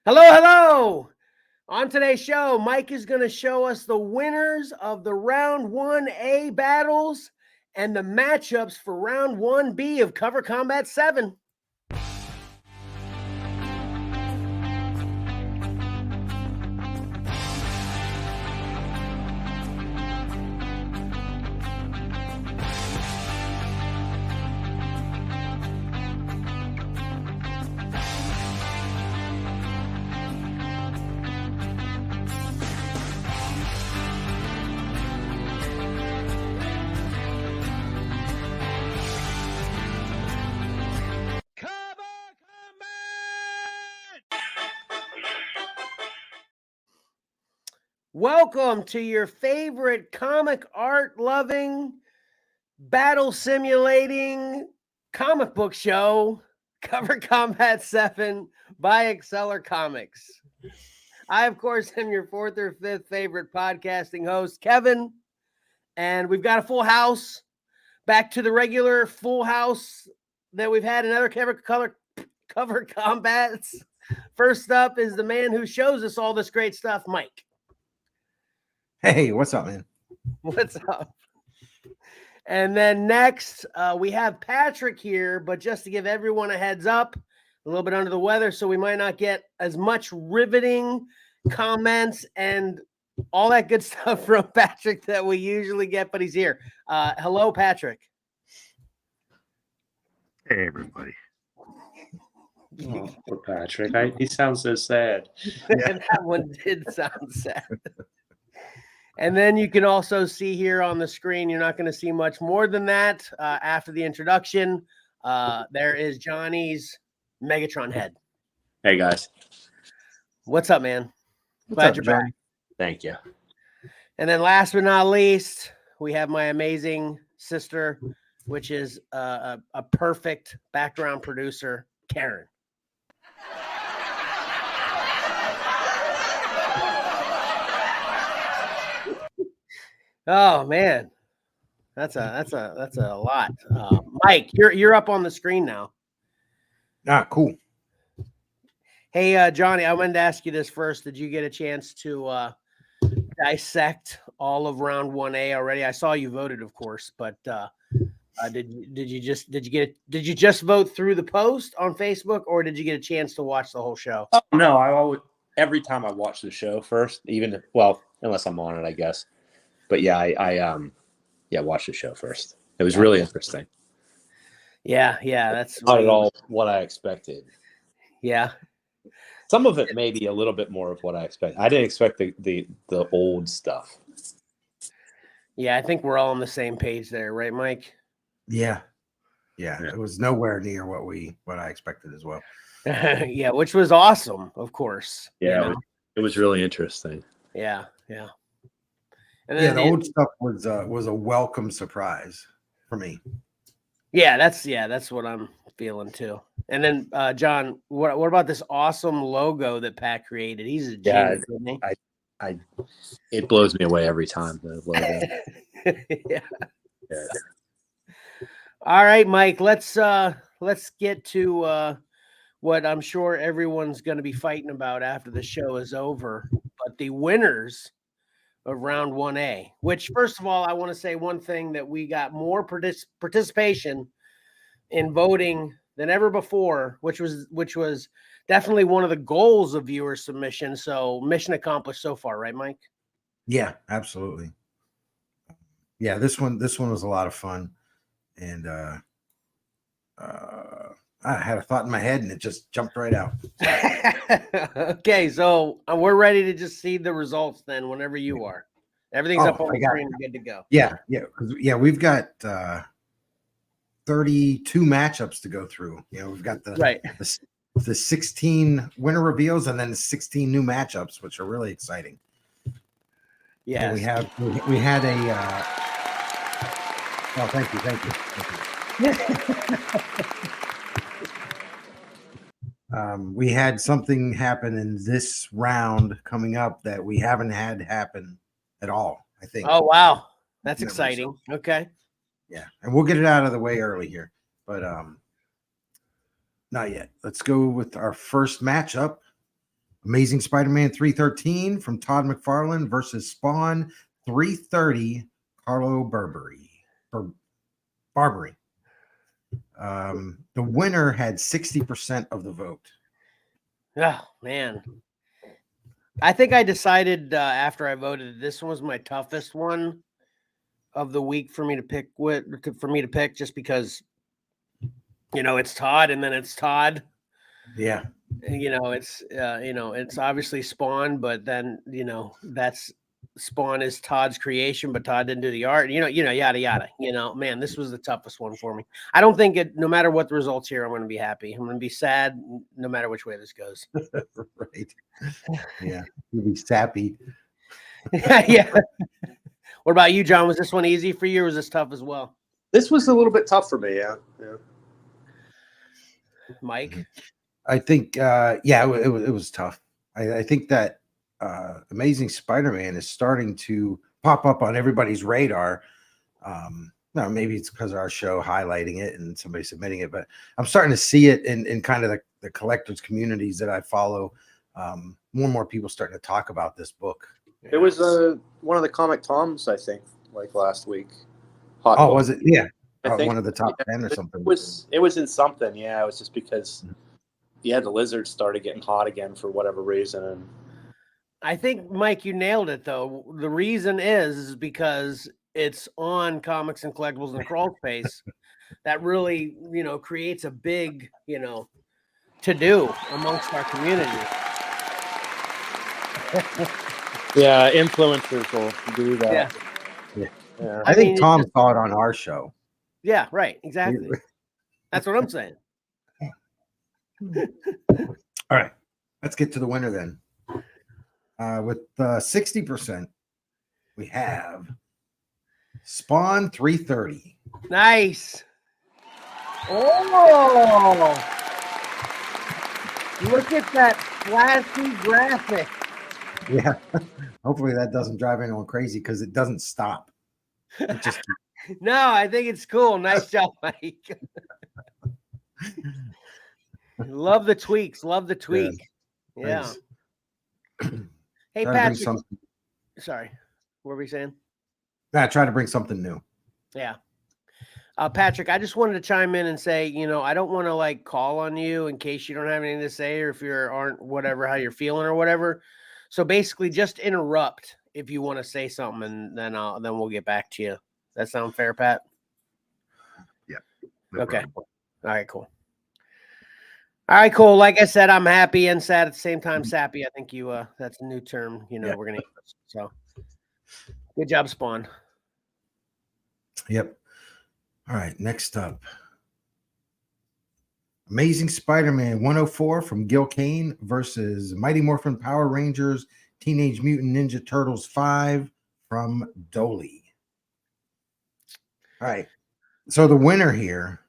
Hello, hello. On today's show, Mike is going to show us the winners of the round 1A battles and the matchups for round 1B of Cover Combat 7. Welcome to your favorite comic art loving, battle simulating comic book show, Cover Combat 7 by Xcellar Comics. I, of course, am your fourth or fifth favorite podcasting host, Kevin, and we've got a full house, back to the regular full house that we've had in other cover combats. First up is the man who shows us all this great stuff, Mike. Hey, what's up, man? What's up? And then next, we have Patrick here, but just to give everyone a heads up, a little bit under the weather, so we might not get as much riveting comments and all that good stuff from Patrick that we usually get, but he's here. Hello, Patrick. Hey, everybody. Oh, poor Patrick. He sounds so sad. And that one did sound sad. And then you can also see here on the screen, you're not going to see much more than that after the introduction. There is Johnny's Megatron head. Hey, guys. What's up, man? Glad you're back. Thank you. And then last but not least, we have my amazing sister, which is a perfect background producer, Karen. Oh man, that's a lot. Mike, you're up on the screen now. Ah, cool. Hey, Johnny, I wanted to ask you this first. Did you get a chance to dissect all of round 1A already? I saw you voted, of course, but did you just vote through the post on Facebook, or did you get a chance to watch the whole show? Oh no, every time I watch the show first, unless I'm on it, I guess. But yeah, I watched the show first. It was really interesting. Yeah, that's not at all what I expected. Yeah. Some of it may be a little bit more of what I expect. I didn't expect the old stuff. Yeah, I think we're all on the same page there, right, Mike? Yeah. It was nowhere near what I expected as well. Yeah, which was awesome, of course. Yeah, it was really interesting. Yeah. And then the old stuff was a welcome surprise for me. Yeah, that's what I'm feeling too. And then John, what about this awesome logo that Pat created? He's a genius, isn't he? It blows me away every time, the logo. Yeah. All right, Mike, let's get to what I'm sure everyone's going to be fighting about after the show is over. But the winners of round 1A, which, first of all, I want to say one thing, that we got more participation in voting than ever before, which was definitely one of the goals of viewer submission. So mission accomplished so far, right, Mike? Yeah, absolutely. Yeah, this one was a lot of fun, and I had a thought in my head and it just jumped right out. Okay, so we're ready to just see the results then whenever you are. Everything's up on the screen, good to go. Yeah, we've got 32 matchups to go through. We've got the 16 winner reveals and then 16 new matchups, which are really exciting. Yeah, we had a oh, thank you. We had something happen in this round coming up that we haven't had happen at all, I think. Oh, wow. That's exciting. Okay. Yeah. And we'll get it out of the way early here, but not yet. Let's go with our first matchup. Amazing Spider-Man 313 from Todd McFarlane versus Spawn 330 Carlo Barberi. The winner had 60% of the vote. Oh man, I think I decided after I voted this one was my toughest one of the week for me to pick just because it's Todd and then it's Todd. Yeah. It's obviously Spawn, but then that's Spawn is Todd's creation, but Todd didn't do the art. Yada yada. Man, this was the toughest one for me. I don't think no matter what the results here, I'm going to be happy. I'm going to be sad no matter which way this goes. Right. Yeah, you'll be sappy. Yeah. What about you, John? Was this one easy for you, or was this tough as well? This was a little bit tough for me. Yeah. Mike. I think, it was tough. I think that Amazing Spider-Man is starting to pop up on everybody's radar. No, maybe it's because of our show highlighting it and somebody submitting it, but I'm starting to see it in kind of the collectors communities that I follow. More and more people starting to talk about this book. It was one of the Comic Toms, I think, like last week. Was it? Yeah. I think one of the top 10 or something. It was in something. Yeah, it was just because the lizards started getting hot again for whatever reason. And I think, Mike, you nailed it, though. The reason is because it's on Comics and Collectibles and Crawl Space that really, creates a big, to-do amongst our community. yeah, influencers will do that. Yeah. I think Tom saw it on our show. Yeah, right. Exactly. That's what I'm saying. All right. Let's get to the winner then. With 60%, we have Spawn 330. Nice. Oh, look at that flashy graphic. Yeah. Hopefully that doesn't drive anyone crazy because it doesn't stop. It just No, I think it's cool. Nice job, Mike. Love the tweaks. Love the tweak. Yeah. Hey, Patrick. Sorry. What were we saying? I try to bring something new. Yeah. Patrick, I just wanted to chime in and say, I don't want to call on you in case you don't have anything to say or if you aren't whatever, how you're feeling or whatever. So basically just interrupt if you want to say something and then we'll get back to you. That sound fair, Pat? Yeah. Okay. All right, cool. All right, cool. Like I said, I'm happy and sad at the same time. Sappy. I think that's a new term, we're going to use. So good job, Spawn. Yep. All right. Next up. Amazing Spider-Man 104 from Gil Kane versus Mighty Morphin Power Rangers Teenage Mutant Ninja Turtles 5 from Dolly. All right. So the winner here,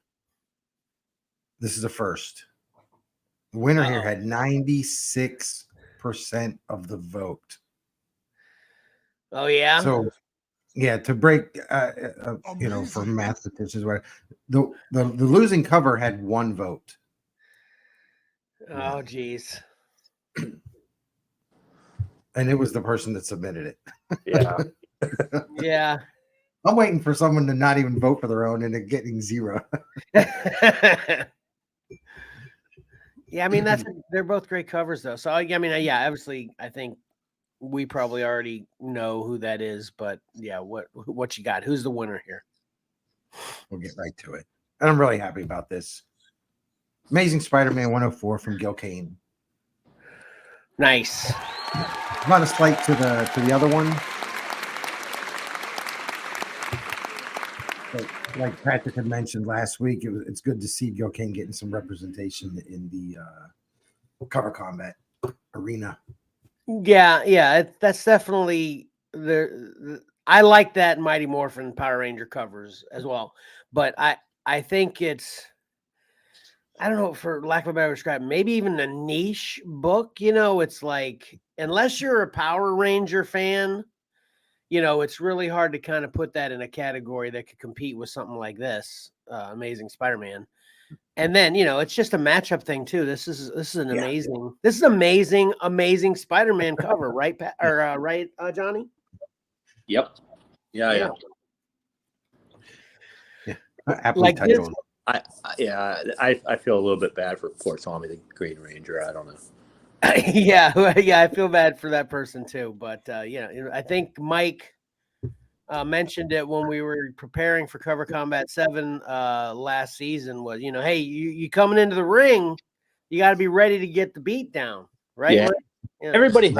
this is the first. The winner here had 96% of the vote. Oh, yeah? So, yeah, to break, for mathematicians, the losing cover had 1 vote. Oh, geez. And it was the person that submitted it. Yeah. Yeah. I'm waiting for someone to not even vote for their own and it getting 0. Yeah, I mean they're both great covers though. So obviously I think we probably already know who that is, but yeah, what you got? Who's the winner here? We'll get right to it. And I'm really happy about this. Amazing Spider-Man 104 from Gil Kane. Nice. Not a slight to the other one. But like Patrick had mentioned last week, it's good to see Gil Kane getting some representation in the cover combat arena. Yeah, that's definitely I like that Mighty Morphin Power Ranger covers as well, but I think it's, I don't know, for lack of a better describe, maybe even a niche book. It's like unless you're a Power Ranger fan, it's really hard to kind of put that in a category that could compete with something like this, Amazing Spider-Man. And then, it's just a matchup thing too. This is an amazing Spider-Man cover, right, Pat, or right, Johnny? Yep. Yeah. Aptly titled. I feel a little bit bad for poor Tommy the Green Ranger. I don't know. yeah, I feel bad for that person too. But I think Mike mentioned it when we were preparing for Cover Combat 7 last season. Was hey, you coming into the ring, you got to be ready to get the beat down, right? Yeah. Mike? Yeah. Everybody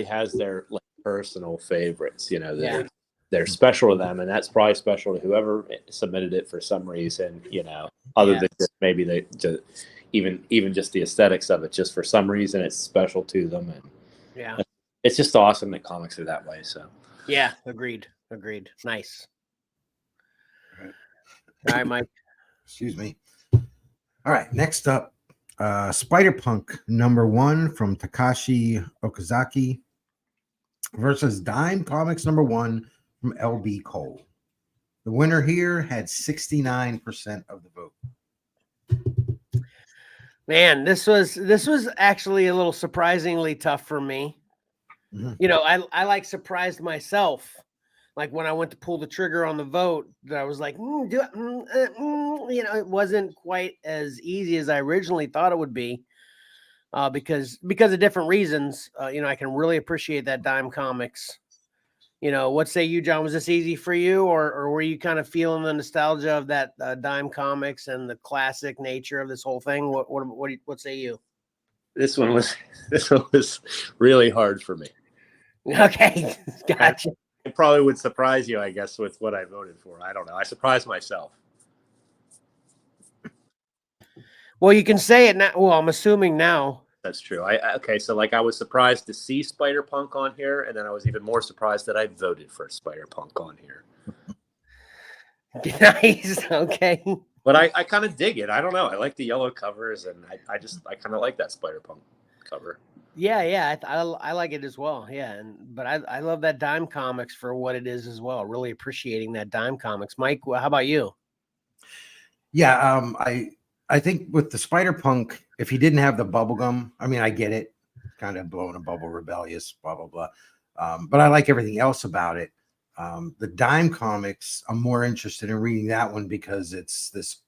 has their like personal favorites. They're special to them, and that's probably special to whoever submitted it for some reason. Other than just maybe even just the aesthetics of it, just for some reason it's special to them, and it's just awesome that comics are that way. So yeah, agreed. Nice. All right, Mike. Excuse me. All right, next up, Spider-Punk #1 from Takashi Okazaki versus Dime Comics #1 from LB Cole. The winner here had 69% of the vote. Man, this was actually a little surprisingly tough for me. Mm-hmm. I like surprised myself. Like when I went to pull the trigger on the vote, I was like, it wasn't quite as easy as I originally thought it would be, because of different reasons. I can really appreciate that Dime Comics. What say you, John? Was this easy for you, or were you kind of feeling the nostalgia of that Dime Comics and the classic nature of this whole thing? What say you? This one was really hard for me. Okay, gotcha. It probably would surprise you, I guess, with what I voted for. I don't know. I surprised myself. Well, you can say it now. Well, I'm assuming now. That's true. Okay, so I was surprised to see Spider-Punk on here, and then I was even more surprised that I voted for Spider-Punk on here. Nice. Okay. But I kind of dig it. I don't know. I like the yellow covers, and I kind of like that Spider-Punk cover. Yeah. I like it as well. Yeah, but I love that Dime Comics for what it is as well. Really appreciating that Dime Comics. Mike, how about you? Yeah, I think with the Spider-Punk, if he didn't have the bubble gum, I mean, I get it, kind of blowing a bubble, rebellious, blah blah blah. But I like everything else about it. The Dime Comics, I'm more interested in reading that one because it's this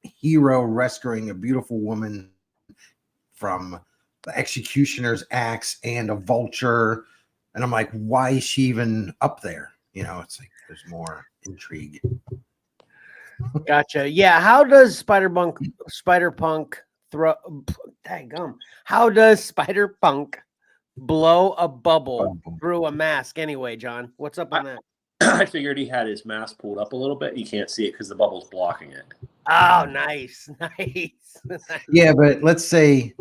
hero rescuing a beautiful woman from the executioner's axe and a vulture, and I'm like, why is she even up there? It's like there's more intrigue. Gotcha. Yeah. How does Spider-Punk throw? Daggum. How does Spider-Punk blow a bubble through a mask anyway, John? What's up on that? I figured he had his mask pulled up a little bit. You can't see it because the bubble's blocking it. Oh, nice. Yeah, but let's say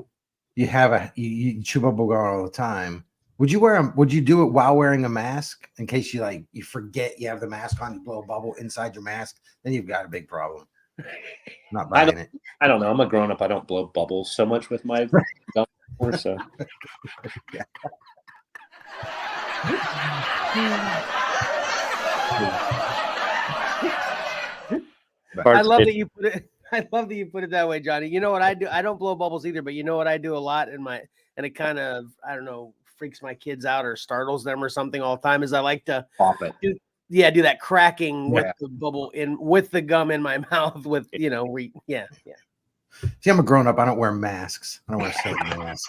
you have you chew bubble gum all the time. Would you do it while wearing a mask in case you forget you have the mask on, you blow a bubble inside your mask, then you've got a big problem. Not buying it. I don't know. I'm a grown up. I don't blow bubbles so much with my gum anymore, so. Yeah. I love that you put it. I love that you put it that way, Johnny. You know what I do? I don't blow bubbles either, but you know what I do a lot and it kind of, I don't know, freaks my kids out or startles them or something all the time, is I like to pop it. do that cracking with the bubble with the gum in my mouth with, yeah. See, I'm a grown up. I don't wear masks. I don't wear silk masks.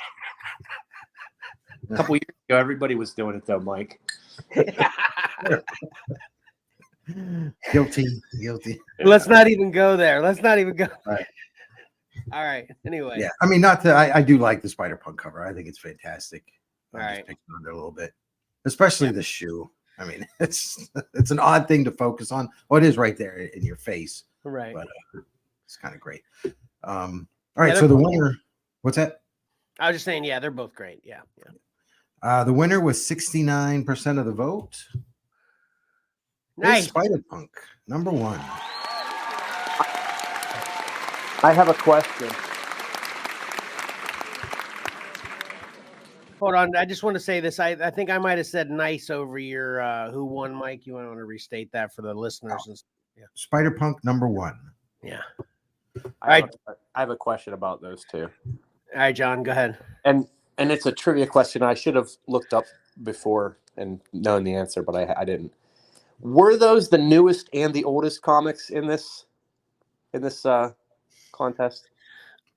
A couple years ago, everybody was doing it though, Mike. Guilty. Let's not even go there. Let's not even go. All right. Anyway. Yeah. I mean, I do like the Spider-Punk cover. I think it's fantastic. All right. Just picking on it a little bit, especially the shoe. I mean, it's an odd thing to focus on. Oh, it is right there in your face. Right. But it's kind of great. All right. So the winner, what's that? I was just saying, yeah, they're both great. Yeah. The winner was 69% of the vote. Nice. Spider-Punk #1. I have a question. Hold on. I just want to say this. I think I might have said nice over your who won, Mike. You want to restate that for the listeners? Spider-Punk #1. Yeah. I have a question about those two. All right, John, go ahead. And it's a trivia question. I should have looked up before and known the answer, but I didn't. Were those the newest and the oldest comics in this contest?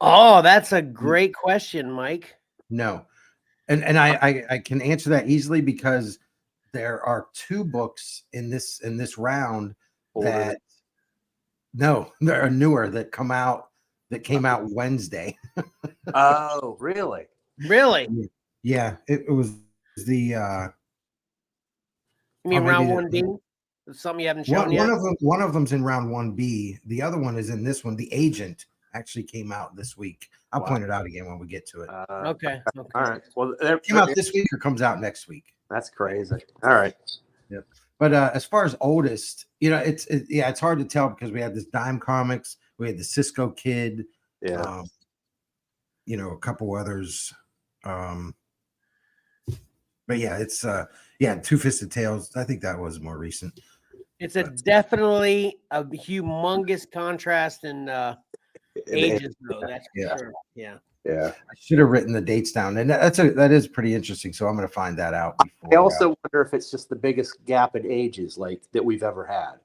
Oh, that's a great question, Mike. No. And I can answer that easily because there are 2 books in this round that are newer that came out Wednesday. Oh, really? Really? Yeah, it was the You mean maybe round 1B? Something you haven't shown yet? one of them's in round 1B. The other one is in this one. The Agent actually came out this week. I'll point it out again when we get to it. Okay. All right. Well, Came out this week or comes out next week. That's crazy. All right. Yep. But as far as oldest, it's hard to tell because we had this Dime Comics, we had the Cisco Kid, Yeah. A couple others. But yeah, it's Two Fisted Tales. I think that was more recent. It's definitely a humongous contrast in ages, though. That's for sure. Yeah. Yeah. I should have written the dates down, and that is pretty interesting. So I'm going to find that out. I also wonder if it's just the biggest gap in ages that we've ever had.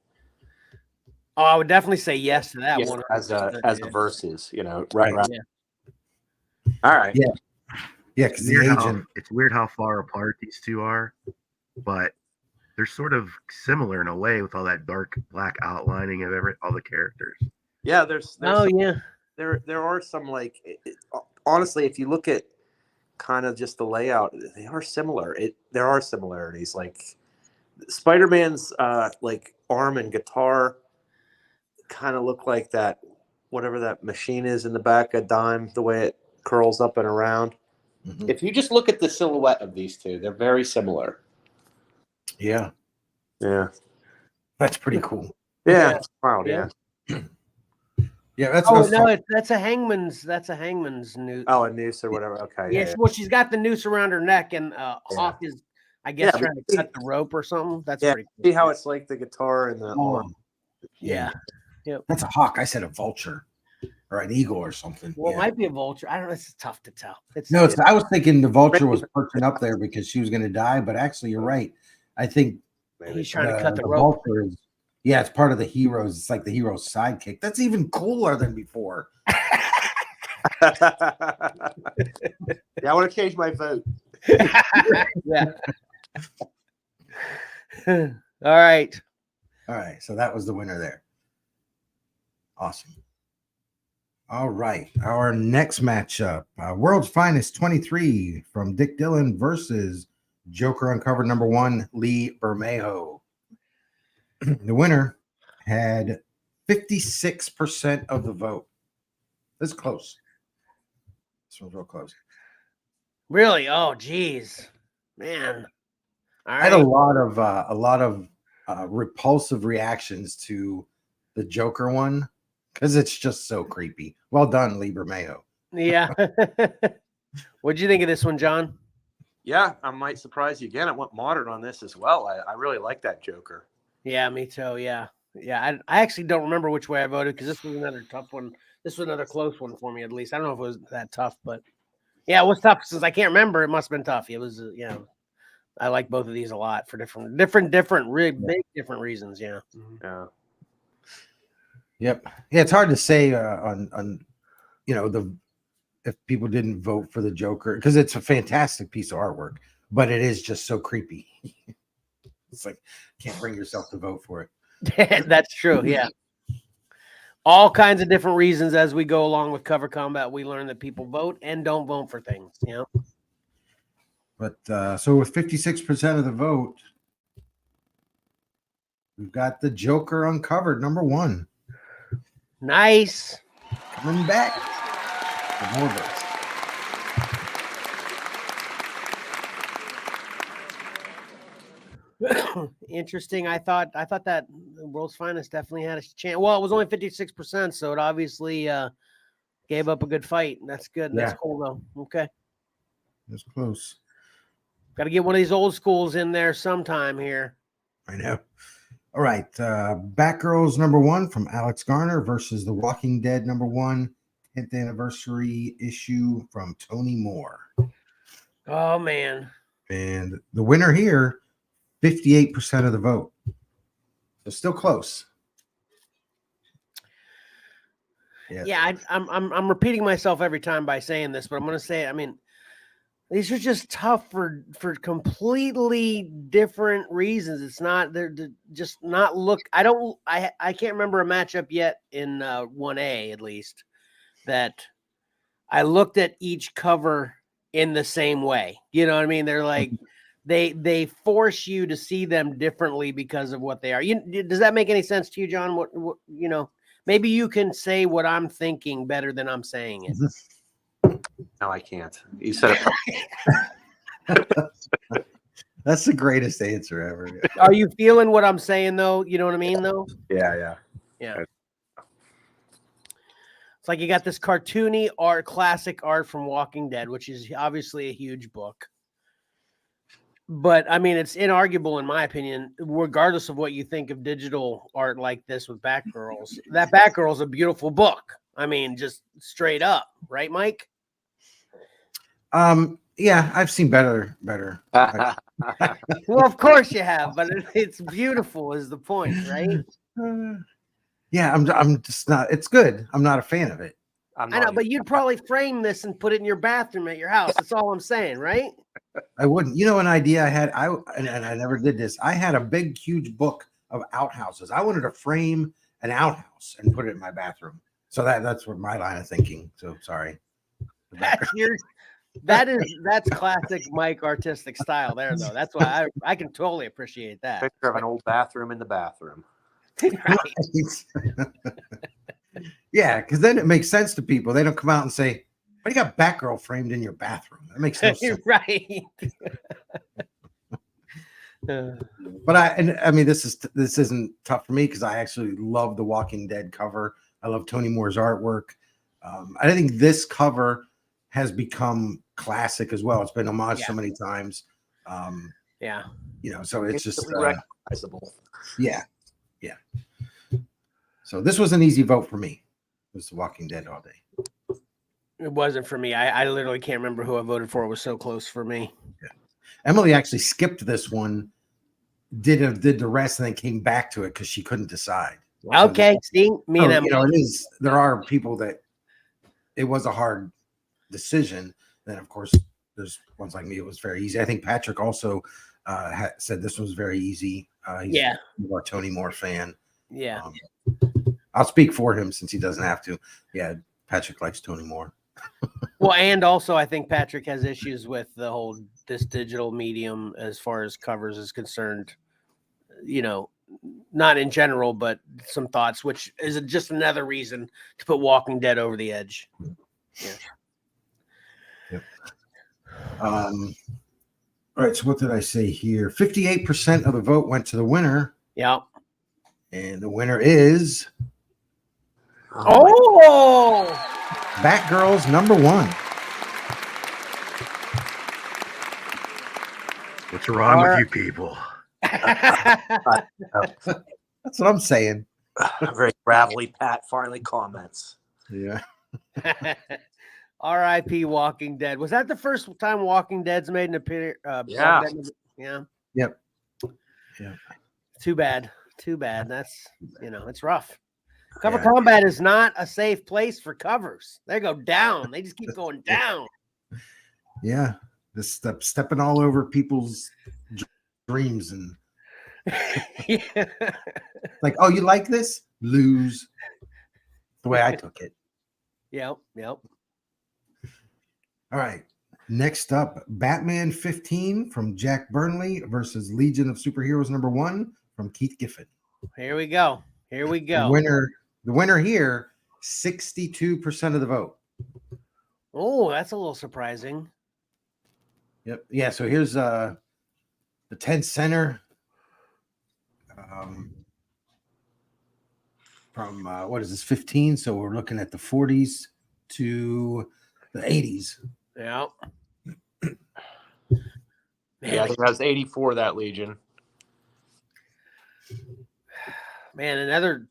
Oh, I would definitely say yes to that one. As a versus, right. Yeah. All right. Yeah. Yeah, because the Agent. It's weird how far apart these two are, but they're sort of similar in a way with all that dark black outlining of all the characters. Yeah, there are some honestly, if you look at kind of just the layout, they are similar. There are similarities. Like Spider-Man's arm and guitar kind of look like that, whatever that machine is in the back of Dime, the way it curls up and around. Mm-hmm. If you just look at the silhouette of these two, they're very similar. Yeah. Yeah. That's pretty cool. Yeah. It's wild, yeah. Yeah, that's that's a hangman's noose. Oh, a noose or whatever. Okay. Yeah, well, she's got the noose around her neck, and Hawk is, I guess, trying to cut the rope or something. That's pretty cool. See how it's like the guitar and the arm. Yeah. Yep. That's a hawk. I said a vulture or an eagle or something. Well, it might be a vulture. I don't know. It's tough to tell. I was thinking the vulture was perching up there because she was going to die, but actually, you're right. I think he's trying to cut the rope. Vulture is, it's part of the heroes. It's like the hero's sidekick. That's even cooler than before. I want to change my vote. Yeah. All right. So that was the winner there. Awesome. All right. Our next matchup, World's Finest 23 from Dick Dillon versus Joker Uncovered #1, Lee Bermejo. The winner had 56% of the vote. This is close. This one's real close. Really? Oh, geez, man. I had a lot of repulsive reactions to the Joker one because it's just so creepy. Well done, Lee Bermejo. Yeah. What'd you think of this one, John? Yeah, I might surprise you again. I went modern on this as well. I really like that Joker. Yeah, me too. Yeah. I actually don't remember which way I voted because this was another tough one. This was another close one for me, at least. I don't know if it was that tough, but yeah, it was tough since I can't remember. It must have been tough. It was, I like both of these a lot for different, big different reasons. Yeah. Yeah. Yep. Yeah, it's hard to say on if people didn't vote for the Joker because it's a fantastic piece of artwork, but it is just so creepy. It's like can't bring yourself to vote for it. That's true. Yeah. All kinds of different reasons as we go along with Cover Combat, we learn that people vote and don't vote for things. But so with 56% of the vote, we've got the Joker Uncovered #1. Nice. Coming back for more votes. Interesting. I thought that World's Finest definitely had a chance. Well, it was only 56%, so it obviously gave up a good fight. That's good. That's cool though. Okay. That's close. Got to get one of these old schools in there sometime here. I know. All right. Batgirls #1 from Alex Garner versus The Walking Dead #1 10th anniversary issue from Tony Moore. Oh man. And the winner here, 58% of the vote. So still close. Yeah, I'm repeating myself every time by saying this, but I'm going to say it. I mean, these are just tough for completely different reasons. It's not they're just not look. I can't remember a matchup yet in 1A at least that I looked at each cover in the same way. You know what I mean? They're like they force you to see them differently because of what they are. Does that make any sense to you, John? What you know? Maybe you can say what I'm thinking better than I'm saying it. No, I can't. You said it. That's the greatest answer ever. Are you feeling what I'm saying though? You know what I mean though? Yeah. Yeah. It's like you got this cartoony art, classic art from Walking Dead, which is obviously a huge book. But I mean, it's inarguable in my opinion, regardless of what you think of digital art like this with Batgirls. That Batgirl's a beautiful book. I mean, just straight up, right, Mike? Yeah, I've seen better. Well, of course you have, but it's beautiful is the point, right? Yeah, I'm just not. It's good. I'm not a fan of it. I know, but you'd probably frame this and put it in your bathroom at your house. That's all I'm saying, right? I wouldn't. You know, an idea I had. And I never did this. I had a big, huge book of outhouses. I wanted to frame an outhouse and put it in my bathroom. So that's what my line of thinking. So sorry. That's classic Mike artistic style there, though. That's why I can totally appreciate that. Picture of an old bathroom in the bathroom. Right. Yeah, because then it makes sense to people. They don't come out and say, "Why do you got Batgirl framed in your bathroom?" That makes no sense. Right. But I mean, this isn't tough for me because I actually love the Walking Dead cover. I love Tony Moore's artwork. I think this cover has become classic as well. It's been homaged so many times. Yeah. You know, so it's just recognizable. Yeah. So this was an easy vote for me. It was The Walking Dead all day. It wasn't for me. I literally can't remember who I voted for. It was so close for me. Yeah. Emily actually skipped this one, did the rest, and then came back to it because she couldn't decide. Okay, so see, me and Emily. You know, it is. There are people that it was a hard decision. Then, of course, there's ones like me. It was very easy. I think Patrick also said this was very easy. He's a Tony Moore fan. Yeah. I'll speak for him since he doesn't have to. Yeah, Patrick likes Tony Moore. Well, and also I think Patrick has issues with this digital medium as far as covers is concerned. You know, not in general, but some thoughts, which is just another reason to put Walking Dead over the edge. Yeah. Yep. All right. So what did I say here? 58% of the vote went to the winner. Yeah. And the winner is Batgirls #1. What's wrong with you people? That's what I'm saying. Very gravelly Pat finally comments. Yeah. R.I.P. Walking Dead. Was that the first time Walking Dead's made an appearance? Yeah. Yeah. Yep. Yeah. Too bad. That's, it's rough. Cover Combat is not a safe place for covers. They go down. They just keep going down. Yeah. This stepping all over people's dreams and like, oh, you like this? Lose. The way I took it. Yep. All right. Next up, Batman 15 from Jack Burnley versus Legion of Superheroes #1 from Keith Giffen. Here we go. The winner here, 62% of the vote. Oh, that's a little surprising. Yep. Yeah. So here's the 10 center from what is this, 15? So we're looking at the 40s to the 80s. Yeah. Yeah, I think that was 84, that Legion. Man,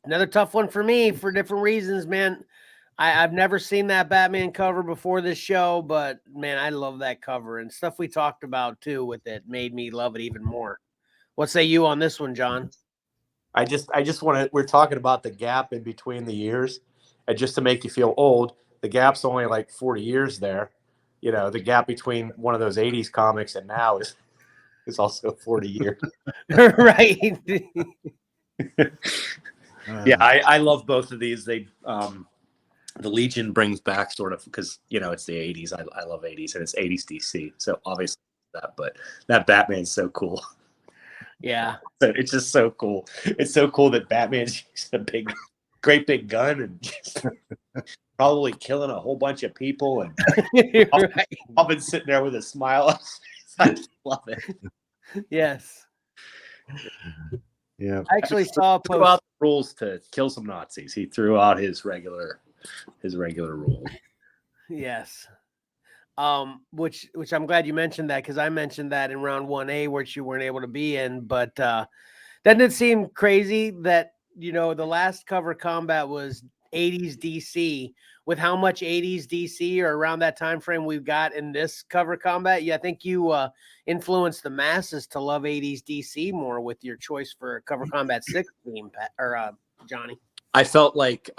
another tough one for me for different reasons, man. I've never seen that Batman cover before this show, but man, I love that cover and stuff we talked about too with it made me love it even more. What say you on this one, John? I just want to. We're talking about the gap in between the years, and just to make you feel old, the gap's only like 40 years there. You know, the gap between one of those 80s comics and now is also 40 years. Right. Yeah, I love both of these. They the Legion brings back sort of because it's the 80s. I love 80s and it's 80s DC. So obviously that, but that Batman's so cool. Yeah. So it's just so cool. It's so cool that Batman's using a great big gun and just probably killing a whole bunch of people. And Right. I've been sitting there with a smile on his face. I just love it. Yes. Yeah. I actually saw a Threw post. out the rules to kill some Nazis. He threw out his regular rule. Yes. Which I'm glad you mentioned that because I mentioned that in round 1A, which you weren't able to be in. But doesn't it seem crazy that the last cover combat was 80s DC with how much 80s DC or around that time frame we've got in this cover combat? Yeah, I think you influenced the masses to love 80s DC more with your choice for cover combat 6 theme, Johnny. I felt like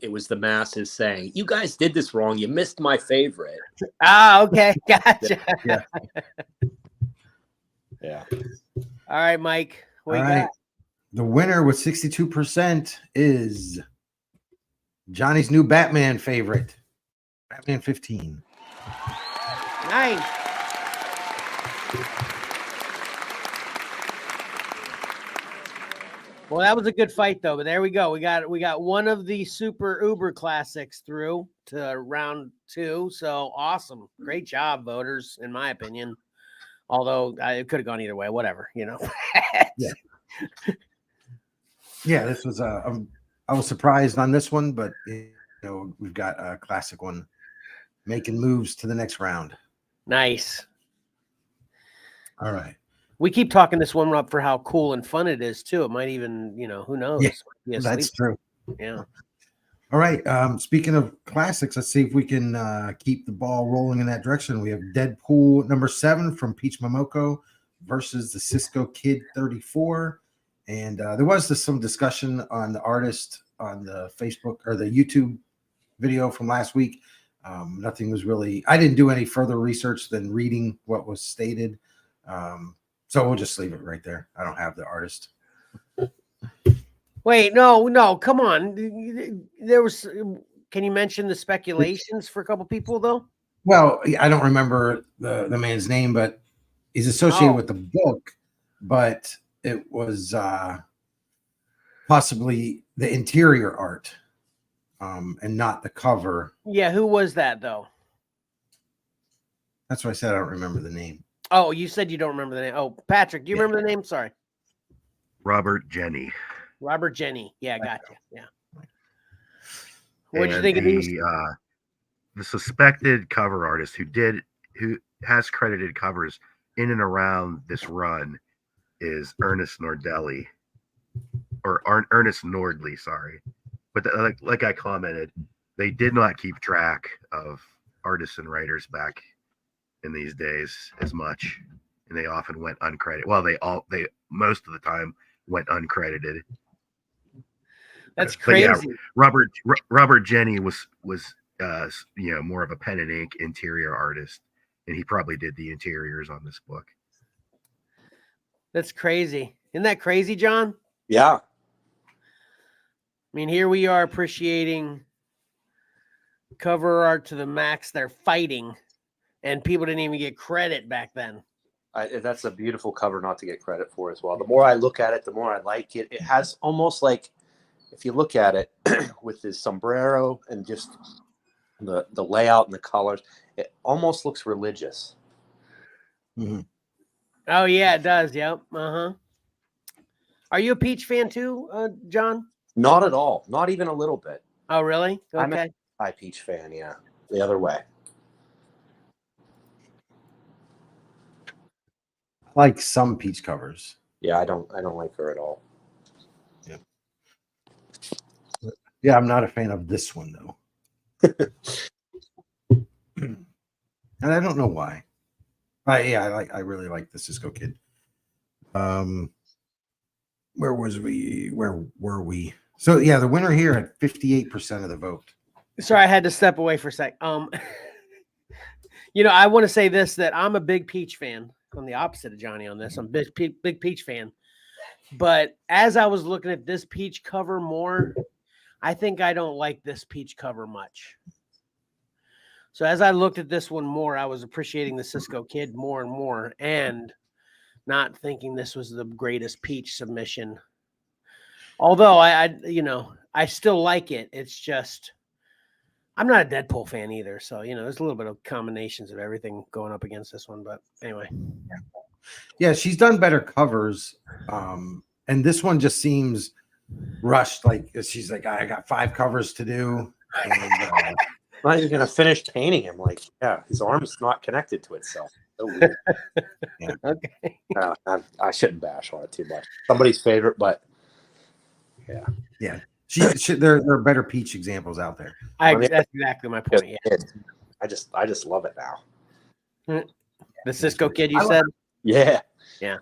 it was the masses saying, "You guys did this wrong. You missed my favorite." Ah, okay, gotcha. Yeah. Yeah. All right, Mike. What All you right. got? The winner with 62% is Johnny's new Batman favorite, Batman 15. Nice. Well, that was a good fight, though. But there we go. We got one of the super uber classics through to round 2. So awesome. Great job, voters, in my opinion. Although it could have gone either way. Whatever, Yeah. Yeah, this was I was surprised on this one, but we've got a classic one making moves to the next round. Nice. All right. We keep talking this one up for how cool and fun it is too. It might even, who knows? Yeah, that's true. Yeah. All right. Speaking of classics, let's see if we can keep the ball rolling in that direction. We have Deadpool #7 from Peach Momoko versus the Cisco Kid 34. And there was some discussion on the artist on the Facebook or the YouTube video from last week. Nothing was really, I didn't do any further research than reading what was stated. So we'll just leave it right there. I don't have the artist. Wait, no, come on. There was, can you mention the speculations for a couple people though? Well, I don't remember the man's name, but he's associated with the book, but it was possibly the interior art and not the cover. Yeah, who was that though? That's what I said. I don't remember the name. Oh, you said you don't remember the name. Oh, Patrick, do you remember the name? Sorry. Robert Jenny. Robert Jenny. Yeah, gotcha. Yeah. What'd you think of these? The suspected cover artist who has credited covers in and around this run is Ernest Nordelli, or Ernest Nordley, sorry. But like I commented, they did not keep track of artists and writers back in these days as much, and they often went uncredited. Well, they most of the time went uncredited. That's crazy. Yeah, Robert Jenny was more of a pen and ink interior artist, and he probably did the interiors on this book. That's crazy. Isn't that crazy, John? Yeah. I mean, here we are appreciating cover art to the max. They're fighting, and people didn't even get credit back then. That's a beautiful cover not to get credit for as well. The more I look at it, the more I like it. It has almost like, if you look at it with his sombrero and just the layout and the colors, it almost looks religious. Mm-hmm. Oh yeah, it does. Yep. Uh-huh. Are you a Peach fan too, John? Not at all. Not even a little bit. Oh, really? Okay. I'm a Peach fan, yeah. The other way. I like some Peach covers. Yeah, I don't like her at all. Yeah, I'm not a fan of this one though. And I don't know why. I really like the Cisco Kid. Where were we? So yeah, the winner here had 58% of the vote. Sorry, I had to step away for a sec. I want to say this, that I'm a big Peach fan. I'm the opposite of Johnny on this. I'm a big Peach fan. But as I was looking at this Peach cover more, I think I don't like this Peach cover much. So as I looked at this one more, I was appreciating the Cisco Kid more and more, and not thinking this was the greatest Peach submission. Although I still like it. It's just I'm not a Deadpool fan either. So, there's a little bit of combinations of everything going up against this one. But anyway. Yeah, she's done better covers. And this one just seems rushed. Like she's like, I got 5 covers to do. And, not even gonna finish painting him. Like, yeah, his arm's not connected to itself. So weird. Yeah. Okay. I shouldn't bash on it too much. Somebody's favorite, but yeah. There are better Peach examples out there. That's exactly my point. Yeah. I just love it now. The Cisco Kid, you said? Yeah. Yeah.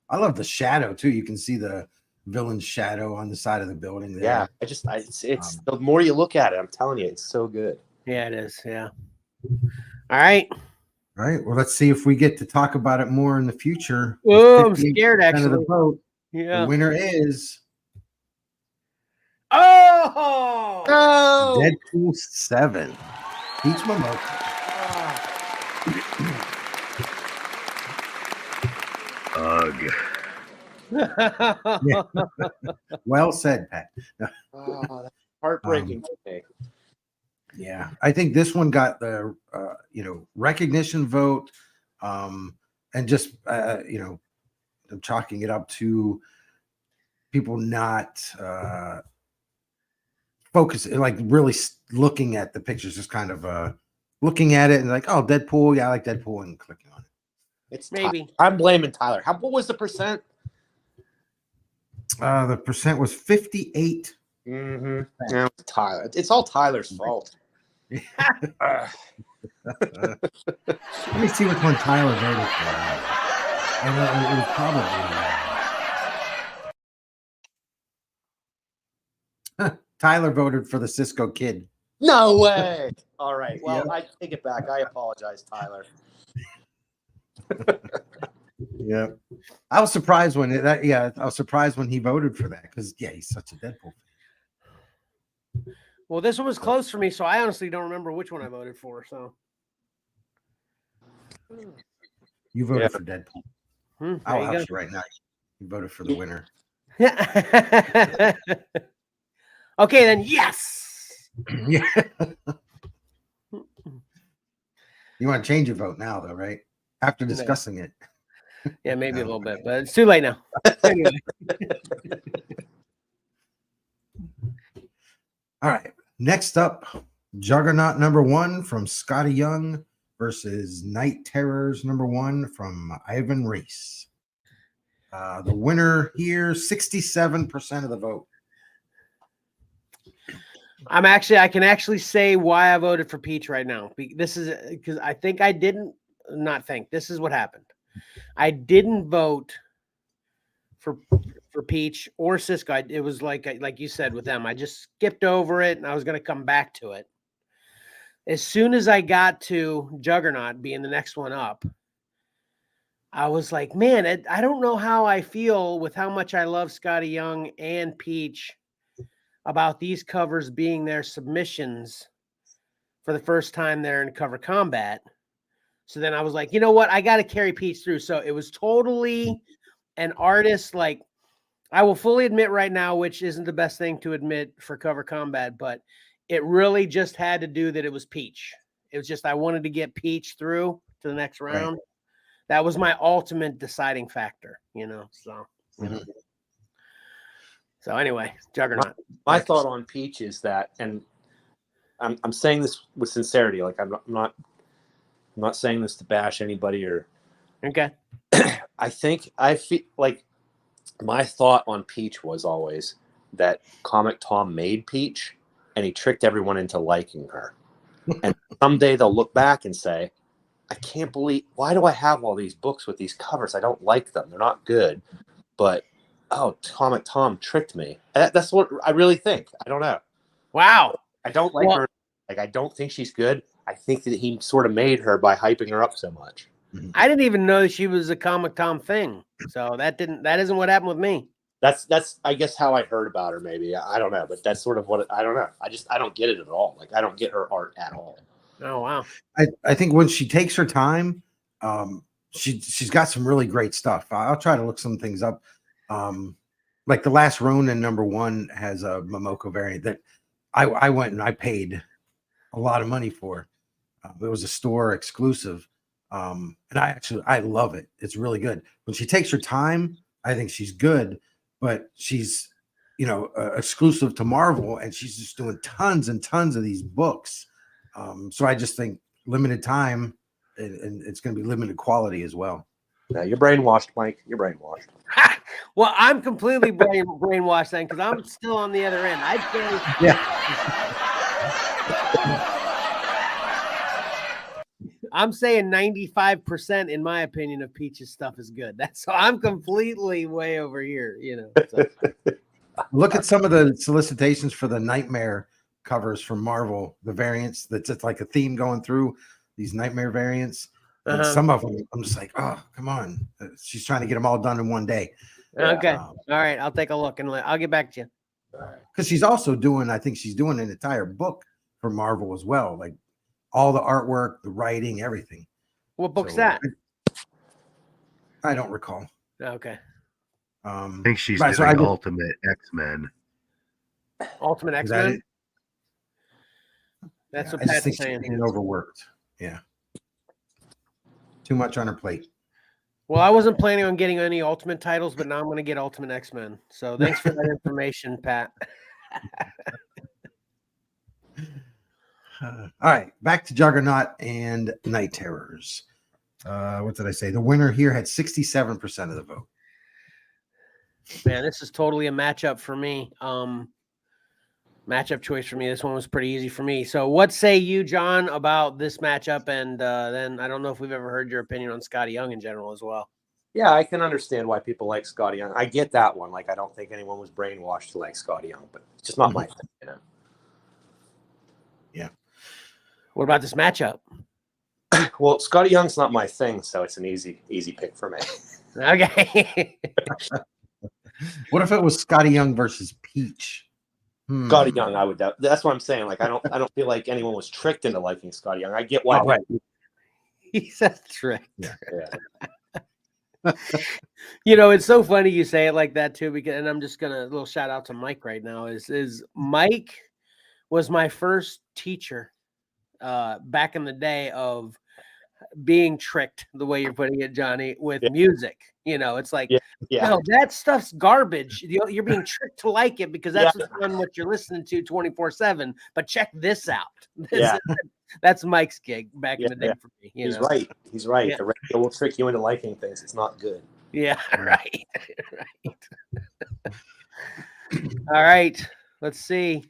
I love the shadow too. You can see the villain's shadow on the side of the building there. Yeah. It's the more you look at it, I'm telling you, it's so good. Yeah, it is. Yeah. All right. All right. Well, let's see if we get to talk about it more in the future. Oh, I'm scared, 58% of the actually. vote. Yeah. The winner is Oh! No. Deadpool 7. Peach Momoko. Ugh. Yeah. Well said, Pat. Oh, that's heartbreaking to me. Yeah, I think this one got the recognition vote, and just I'm chalking it up to people not focusing, like really looking at the pictures, just kind of looking at it and like, oh, Deadpool, yeah, I like Deadpool, and clicking on it. It's Maybe. I'm blaming Tyler. What was the percent? The percent was 58. Mm-hmm. Yeah, Tyler. It's all Tyler's fault. Let me see which one Tyler voted for. I know it was probably Tyler voted for the Cisco Kid. No way. All right. Well, Yep. I take it back. I apologize, Tyler. Yeah, I was surprised when I was surprised when he voted for that because he's such a Deadpool fan. Well, this one was close for me, so I honestly don't remember which one I voted for. So You voted for Deadpool. I'll there you out you right now. You voted for the winner. go. Okay, then yes. Yeah. You want to change your vote now, though, right? After discussing it. Yeah, maybe a little bit, but it's too late now. Anyway. All right. Next up, Juggernaut #1 from Scotty Young versus Night Terrors #1 from Ivan Reese. The winner here, 67% of the vote. I can actually say why I voted for Peach right now. This is because I think I didn't this is what happened. I didn't vote for Peach or Cisco. It was like you said with them. I just skipped over it and I was going to come back to it. As soon as I got to Juggernaut being the next one up, I was like, man, I don't know how I feel with how much I love Scotty Young and Peach about these covers being their submissions for the first time there in Cover Combat. So then I was like, you know what? I got to carry Peach through. So it was totally an artist. Like, I will fully admit right now, which isn't the best thing to admit for Cover Combat, but it really just had to do that it was Peach. It was just I wanted to get Peach through to the next round. Right. That was my ultimate deciding factor, so. Mm-hmm. So anyway, Juggernaut. My thought on Peach is that, and I'm saying this with sincerity, like I'm not saying this to bash anybody or. Okay. I feel like my thought on Peach was always that Comic Tom made Peach, and he tricked everyone into liking her. And someday they'll look back and say, I can't believe, why do I have all these books with these covers? I don't like them. They're not good. But, oh, Comic Tom tricked me. That's what I really think. I don't know. Wow. I don't like her. Like, I don't think she's good. I think that he sort of made her by hyping her up so much. I didn't even know she was a Comic Tom thing. So that isn't what happened with me. That's I guess how I heard about her. Maybe I don't know, but that's sort of what I don't know. I don't get it at all. Like I don't get her art at all. Oh wow. I think when she takes her time, she's got some really great stuff. I'll try to look some things up. Like the Last Ronin #1 has a Momoko variant that I went and I paid a lot of money for. It was a store exclusive. And I love it. It's really good. When she takes her time, I think she's good, but she's, exclusive to Marvel, and she's just doing tons and tons of these books. So I just think limited time, and it's going to be limited quality as well. Yeah, you're brainwashed, Mike. You're brainwashed. Well, I'm completely brainwashed then because I'm still on the other end. I can't. Yeah. I'm saying 95%, in my opinion, of Peach's stuff is good. So I'm completely way over here, So. Look at some of the solicitations for the Nightmare covers from Marvel, the variants that's just like a theme going through these Nightmare variants. And some of them, I'm just like, oh, come on. She's trying to get them all done in one day. Okay. All right. I'll take a look and I'll get back to you. Because she's also doing, I think she's doing an entire book for Marvel as well. Like all the artwork, the writing, everything. What book's that? I don't recall. Okay. I think she's doing Ultimate X-Men. Ultimate X-Men? That's what Pat's saying. She's overworked. Yeah. Too much on her plate. Well, I wasn't planning on getting any Ultimate titles, but now I'm going to get Ultimate X-Men. So thanks for that information, Pat. All right, back to Juggernaut and Night Terrors. What did I say? The winner here had 67% of the vote. Man, this is totally a matchup for me. Matchup choice for me. This one was pretty easy for me. So what say you, John, about this matchup? And then I don't know if we've ever heard your opinion on Scotty Young in general as well. Yeah, I can understand why people like Scotty Young. I get that one. Like, I don't think anyone was brainwashed to like Scotty Young, but it's just not my thing, Yeah. What about this matchup? Well, Scotty Young's not my thing, so it's an easy pick for me. Okay. What if it was Scotty Young versus Peach? Scotty Young, I would. That's what I'm saying. Like, I don't feel like anyone was tricked into liking Scotty Young. I get why. Right. He says tricked. Yeah. It's so funny you say it like that too, because, and I'm just gonna a little shout out to Mike right now. Is Mike was my first teacher back in the day of being tricked, the way you're putting it, Johnny, with music. It's like, no, that stuff's garbage. You're being tricked to like it because that's what you're listening to 24/7. But check this out. That's Mike's gig back in the day for me. He's right. Yeah. The radio will trick you into liking things. It's not good. Yeah, right. All right. Let's see.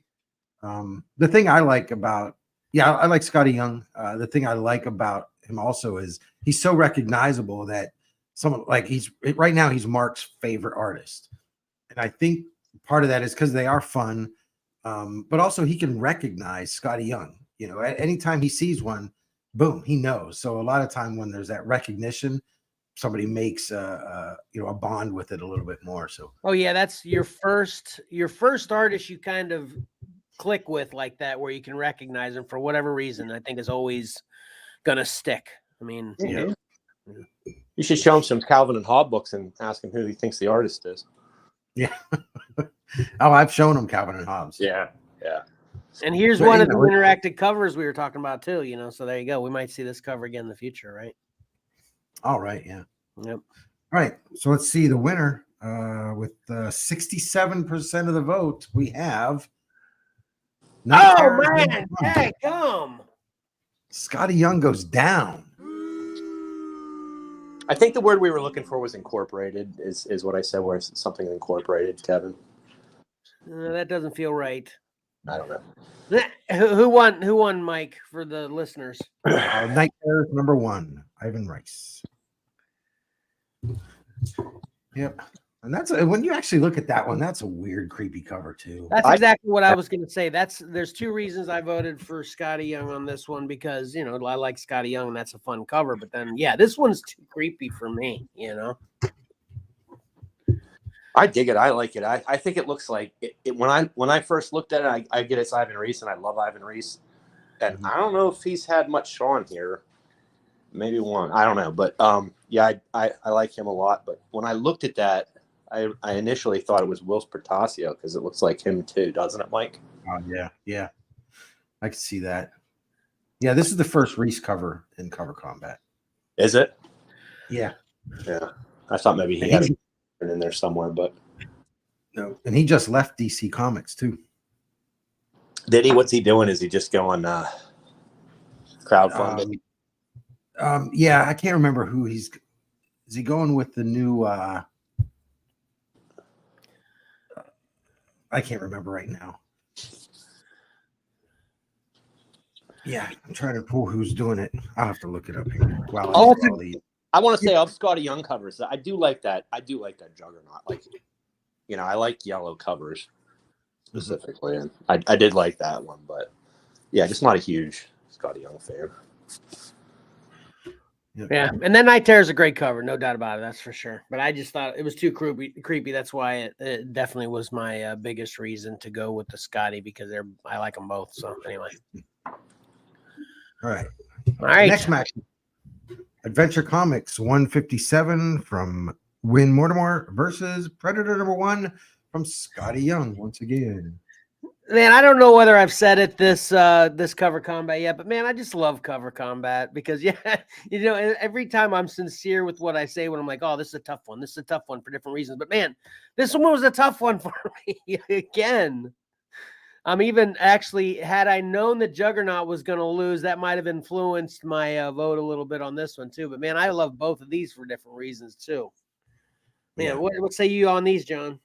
The thing I like about, I like Scotty Young. The thing I like about him also is he's so recognizable that someone like right now he's Mark's favorite artist. And I think part of that is because they are fun. But also he can recognize Scotty Young. Anytime he sees one, boom, he knows. So a lot of time when there's that recognition, somebody makes a bond with it a little bit more. So that's your first artist you kind of click with like that, where you can recognize them for whatever reason. I think is always gonna stick. I mean, you should show him some Calvin and Hobbes books and ask him who he thinks the artist is. Yeah. I've shown him Calvin and Hobbes. Yeah. And here's one of the interactive covers we were talking about too, so there you go. We might see this cover again in the future, right? All right, yeah. Yep. All right, so let's see the winner with 67% of the vote. We have man, hey, come. Scotty Young goes down. I think the word we were looking for was incorporated, is what I said, where it's something incorporated, Kevin. That doesn't feel right. I don't know. Who won, Mike, for the listeners? Night Terrors #1, Ivan Rice. Yep. And that's when you actually look at that one, that's a weird, creepy cover too. That's exactly what I was going to say. There's two reasons I voted for Scotty Young on this one, because I like Scotty Young and that's a fun cover. But then, this one's too creepy for me. I dig it. I like it. I think it looks like it when I first looked at it, I get it's Ivan Reis, and I love Ivan Reis. And I don't know if he's had much on here. Maybe one. I don't know. But I like him a lot. But when I looked at that, I initially thought it was Wills Portacio because it looks like him too, doesn't it, Mike? Oh, yeah. I can see that. Yeah, this is the first Reese cover in Cover Combat. Is it? Yeah. Yeah. I thought maybe he had it in there somewhere, but no. And he just left DC Comics too. Did he? What's he doing? Is he just going crowdfunding? Yeah, I can't remember who is he going with the new I can't remember right now. Yeah, I'm trying to pull who's doing it. I'll have to look it up here. I want to say of Scotty Young covers. I do like that. I do like that Juggernaut. Like, I like yellow covers specifically, and I did like that one. But yeah, just not a huge Scotty Young fan. Yeah, and then Night Terror is a great cover, no doubt about it. That's for sure. But I just thought it was too creepy. That's why it definitely was my biggest reason to go with the Scotty, because I like them both. So anyway, all right. Next match, Adventure Comics 157 from Win Mortimer versus Predator #1 from Scotty Young once again. Man, I don't know whether I've said it this Cover Combat yet, but man, I just love Cover Combat because every time I'm sincere with what I say when I'm like, oh, this is a tough one. This is a tough one for different reasons. But man, this one was a tough one for me again. I'm even actually, had I known that Juggernaut was going to lose, that might have influenced my vote a little bit on this one too. But man, I love both of these for different reasons too. Man, what say you on these, John?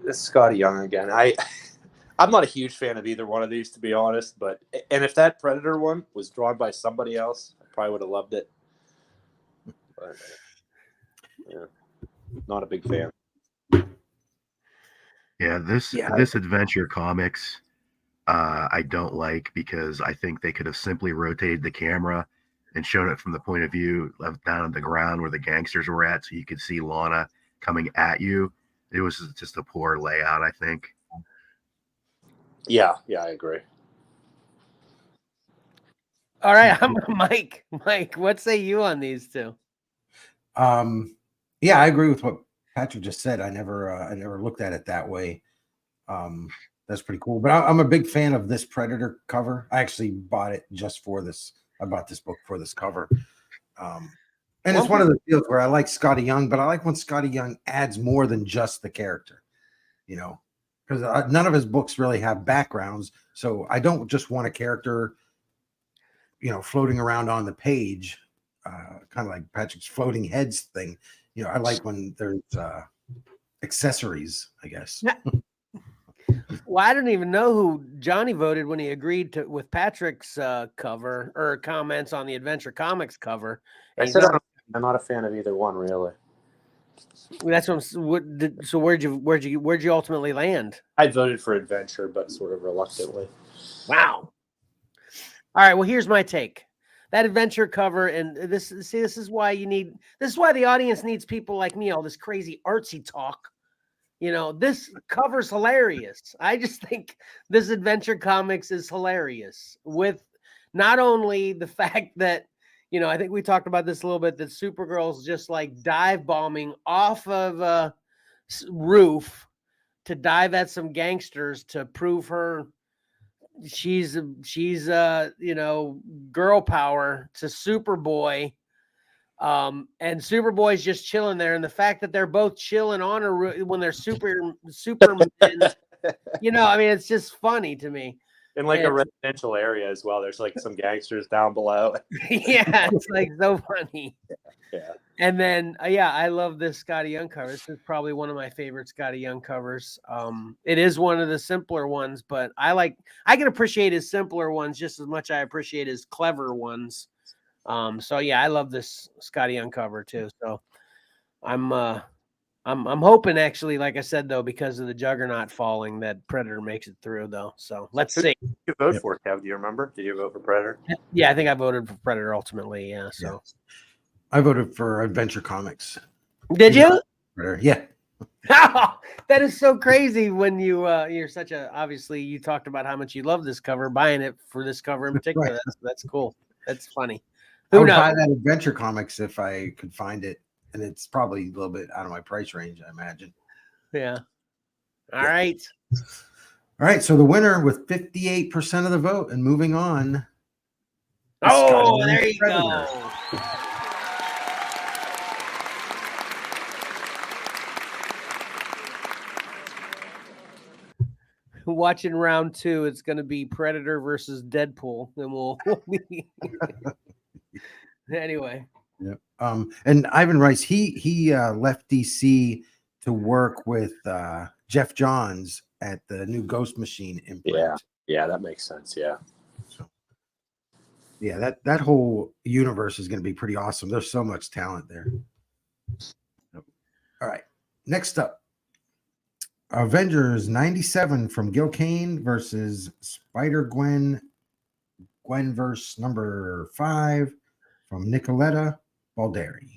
This is Scotty Young again. I'm not a huge fan of either one of these, to be honest. And if that Predator one was drawn by somebody else, I probably would have loved it. But yeah, not a big fan. Yeah, this Adventure Comics, I don't like, because I think they could have simply rotated the camera and shown it from the point of view left down on the ground where the gangsters were at, so you could see Lana coming at you. It was just a poor layout, I think. Yeah, I agree. All right, I'm Mike. Mike, what say you on these two? Yeah, I agree with what Patrick just said. I never looked at it that way. That's pretty cool. But I'm a big fan of this Predator cover. I actually bought it just for this. I bought this book for this cover. And it's one of the deals where I like Scotty Young, but I like when Scotty Young adds more than just the character, because none of his books really have backgrounds. So I don't just want a character, floating around on the page, kind of like Patrick's floating heads thing. I like when there's accessories, I guess. Well, I don't even know who Johnny voted when he agreed with Patrick's cover or comments on the Adventure Comics cover. I said I'm not a fan of either one, really. That's so where'd you ultimately land? I voted for Adventure, but sort of reluctantly. Wow. All right. Well, here's my take. That Adventure cover, and this is why the audience needs people like me, all this crazy artsy talk. This cover's hilarious. I just think this Adventure Comics is hilarious, with not only the fact that, I think we talked about this a little bit, that Supergirl's just like dive bombing off of a roof to dive at some gangsters to prove she's girl power to Superboy. And Superboy's just chilling there, and the fact that they're both chilling on a roof when they're Superman, it's just funny to me. In a residential area as well. There's like some gangsters down below. Yeah, it's like so funny. Yeah. And then, yeah, I love this Scotty Young cover. This is probably one of my favorite Scotty Young covers. It is one of the simpler ones, but I can appreciate his simpler ones just as much I appreciate his clever ones. So yeah, I love this Scotty Young cover too. So I'm hoping, actually, like I said, though, because of the Juggernaut falling, that Predator makes it through, though. So let's see. Who did you vote for, Kev? Do you remember? Did you vote for Predator? Yeah, I think I voted for Predator ultimately. Yeah. So I voted for Adventure Comics. did you? Predator. Yeah. That is so crazy when you're such a, obviously you talked about how much you love this cover, buying it for this cover in particular. Right. That's cool. That's funny. I Who would knows? buy that Adventure Comics if I could find it, and it's probably a little bit out of my price range, I imagine. Yeah. All right. All right, so the winner with 58% of the vote, and moving on. is Oh, Scotty there Young's you Predator. go. Watching round 2, it's going to be Predator versus Deadpool, and we'll be anyway. Yep. And Ivan Rice, he left DC to work with Jeff Johns at the new Ghost Machine imprint. Yeah, that makes sense. Yeah. So, yeah, that whole universe is going to be pretty awesome. There's so much talent there. All right, next up, Avengers 97 from Gil Kane versus Spider-Gwen, Gwenverse number 5 from Nicoletta Baldari.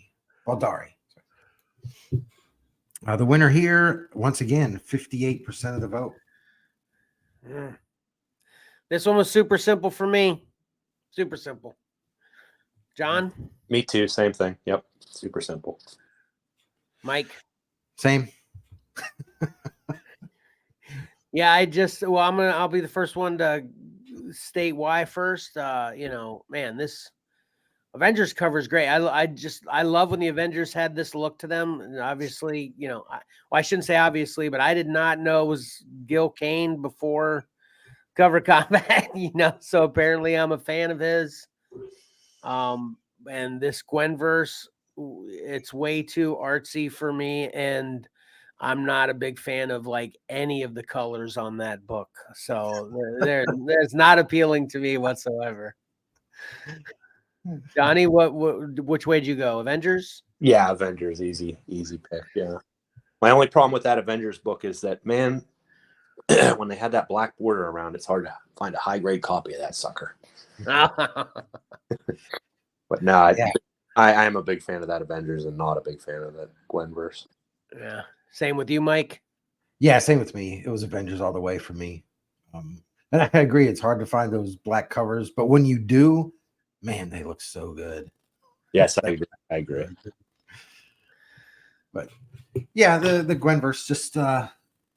The winner here, once again, 58% of the vote. This one was super simple for me. Super simple. John? Me too. Same thing. Yep. Super simple. Mike? Same. Yeah, I'll be the first one to state why first. Man, this Avengers cover is great. I love when the Avengers had this look to them. And obviously, I shouldn't say obviously, but I did not know it was Gil Kane before Cover Combat, so apparently I'm a fan of his. And this Gwenverse, it's way too artsy for me, and I'm not a big fan of any of the colors on that book. So there's not appealing to me whatsoever. Johnny, which way did you go? Avengers? Yeah, Avengers, easy pick. Yeah. My only problem with that Avengers book is that, man, when they had that black border around, it's hard to find a high grade copy of that sucker. But no, I am a big fan of that Avengers and not a big fan of that Gwenverse. Yeah. Same with you, Mike? Yeah, same with me. It was Avengers all the way for me. And I agree, it's hard to find those black covers, but when you do, man, they look so good. Yes, I agree. But yeah, the Gwenverse just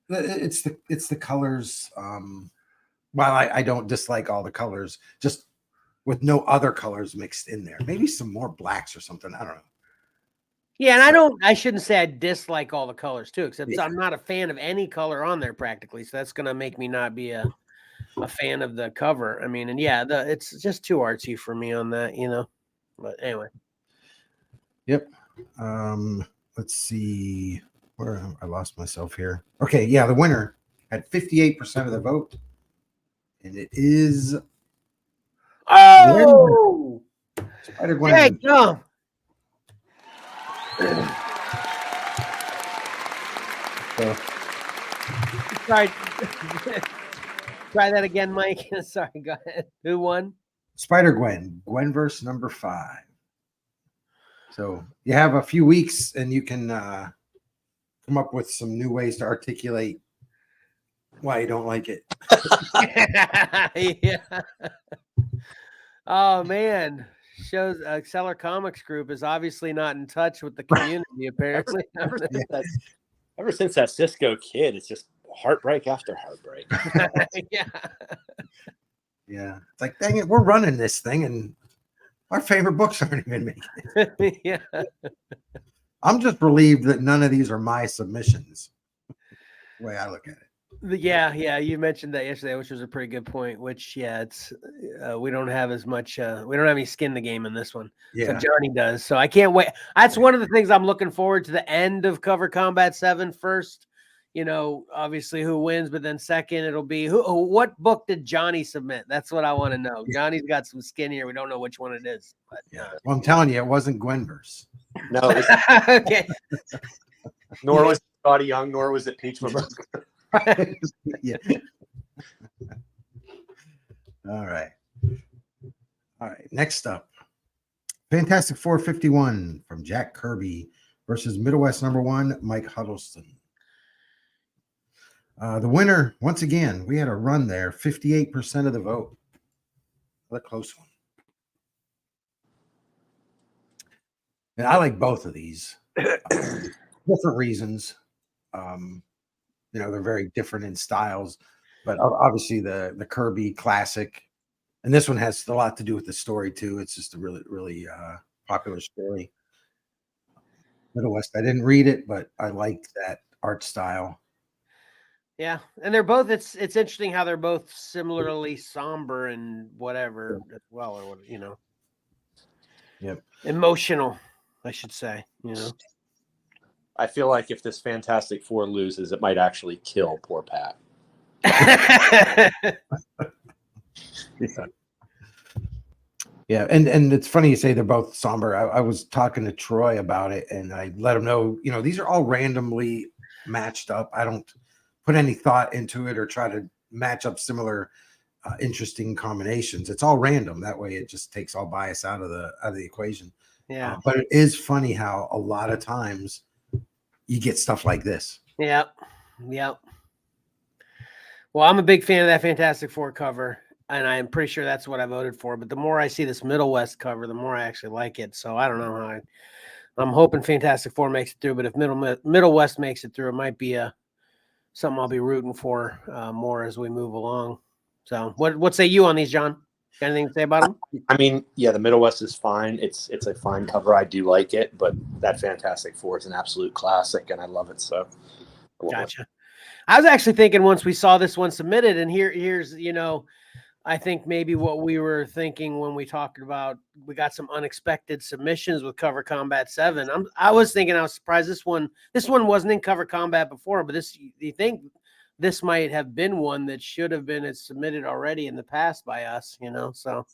it's the colors. While I don't dislike all the colors, just with no other colors mixed in there. Maybe some more blacks or something. I don't know. Yeah, and I shouldn't say I dislike all the colors too, except I'm not a fan of any color on there practically. So that's gonna make me not be a fan of the cover. I mean, and yeah, it's just too artsy for me on that, But anyway. Yep. Let's see where I lost myself here. Okay, yeah, the winner had 58% of the vote, and it is Spider-Gwen. Hey, go. So, sorry. Try that again, Mike. Sorry, go ahead. Who won? Spider-Gwen, Gwenverse number 5. So you have a few weeks, and you can come up with some new ways to articulate why you don't like it. Yeah. Oh man, shows Xcellar Comics Group is obviously not in touch with the community. Apparently, ever since that Cisco kid, it's just heartbreak after heartbreak. Yeah. Yeah, it's like, dang it, we're running this thing, and our favorite books aren't even making it. Yeah. I'm just relieved that none of these are my submissions. The way I look at it. Yeah, you mentioned that yesterday, which was a pretty good point. Which, it's we don't have as much, we don't have any skin in the game in this one. Yeah. So Johnny does. So I can't wait. That's one of the things I'm looking forward to. The end of Cover Combat 7 first. Obviously who wins, but then second it'll be what book did Johnny submit? That's what I want to know. Johnny's got some skin here. We don't know which one it is. But Yeah. Well, I'm telling you, it wasn't Gwenverse. No, it was, okay. nor was it Scotty Young, nor was it Peach Mabuk. Yeah. All right. Next up, Fantastic 451 from Jack Kirby versus Midwest #1 Mike Huddleston. The winner, once again, we had a run there, 58% of the vote. What a close one. And I like both of these. Different reasons. They're very different in styles, but obviously the Kirby classic, and this one has a lot to do with the story too. It's just a really, really popular story. Middle West, I didn't read it, but I like that art style. Yeah, and they're both. It's interesting how they're both similarly somber and whatever as well, or what. Yep. Emotional, I should say. I feel like if this Fantastic Four loses, it might actually kill poor Pat. Yeah, and it's funny you say they're both somber. I was talking to Troy about it, and I let him know, these are all randomly matched up. I don't put any thought into it or try to match up similar interesting combinations. It's all random. That way, it just takes all bias out of the equation. Yeah, but it is funny how a lot of times you get stuff like this. Yep. Well, I'm a big fan of that Fantastic Four cover, and I'm pretty sure that's what I voted for. But the more I see this Middle West cover, the more I actually like it. So I don't know how I'm hoping Fantastic Four makes it through. But if Middle West makes it through, it might be something I'll be rooting for more as we move along. So what say you on these, John? Got anything to say about them? I mean, yeah, the Middle West is fine. It's a fine cover. I do like it, but that Fantastic Four is an absolute classic, and I love it. So, Gotcha. I was actually thinking once we saw this one submitted, and here's I think maybe what we were thinking when we talked about we got some unexpected submissions with Cover Combat 7. I was surprised this one wasn't in Cover Combat before, but you think this might have been one that should have been submitted already in the past by us, so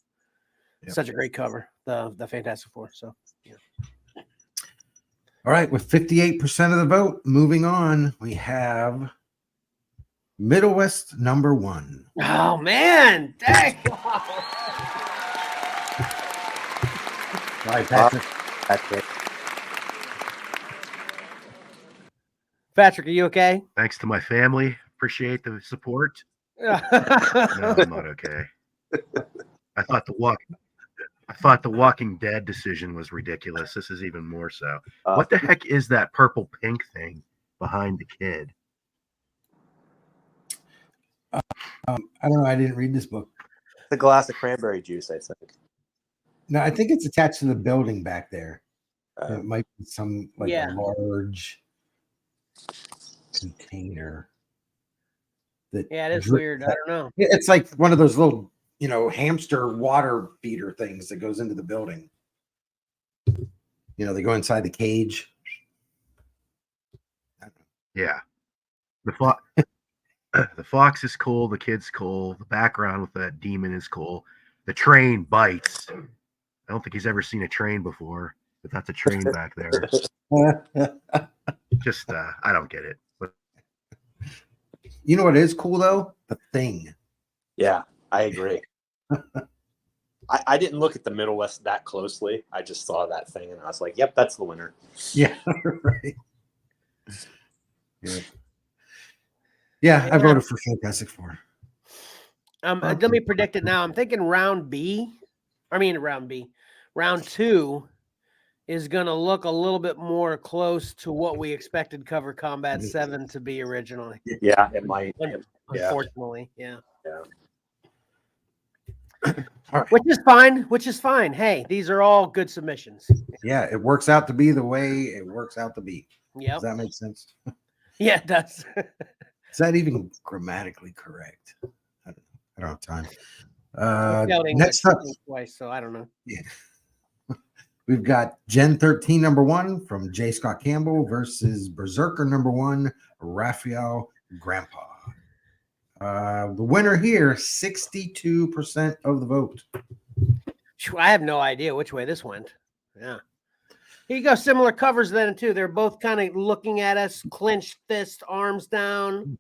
yep. Such a great cover, the Fantastic Four. So yeah. All right, with 58% of the vote, moving on, we have Middle West #1. Oh man, dang. All right, Patrick. Patrick, are you okay? Thanks to my family. Appreciate the support. No, I'm not okay. I thought the Walking Dead decision was ridiculous. This is even more so. What the heck is that purple pink thing behind the kid? I don't know. I didn't read this book. The glass of cranberry juice, I think. No, I think it's attached to the building back there. It might be some a large container. It is weird. I don't know. It's like one of those little, hamster water feeder things that goes into the building. They go inside the cage. Yeah. The fox is cool. The kid's cool. The background with that demon is cool. The train bites. I don't think he's ever seen a train before, but that's a train back there. Just, I don't get it. But you know what is cool though? The thing. Yeah, I agree. I didn't look at the Middle West that closely. I just saw that thing and I was like, yep, that's the winner. Yeah, right. Yeah, I voted for Fantastic Four. Let me predict it now. I'm thinking round B. Round 2 is going to look a little bit more close to what we expected Cover Combat 7 to be originally. Yeah, it might. Unfortunately, yeah. All right. Which is fine. Hey, these are all good submissions. Yeah, it works out to be the way it works out to be. Yeah. Does that make sense? Yeah, it does. Is that even grammatically correct? I don't have time. I failed English Next up, twice, so I don't know. yeah. We've got Gen 13 #1 from J. Scott Campbell versus Berserker #1, Raphael Grandpa. The winner here, 62% of the vote. I have no idea which way this went. Yeah. Here you go. Similar covers then, too. They're both kind of looking at us, clenched fist, arms down.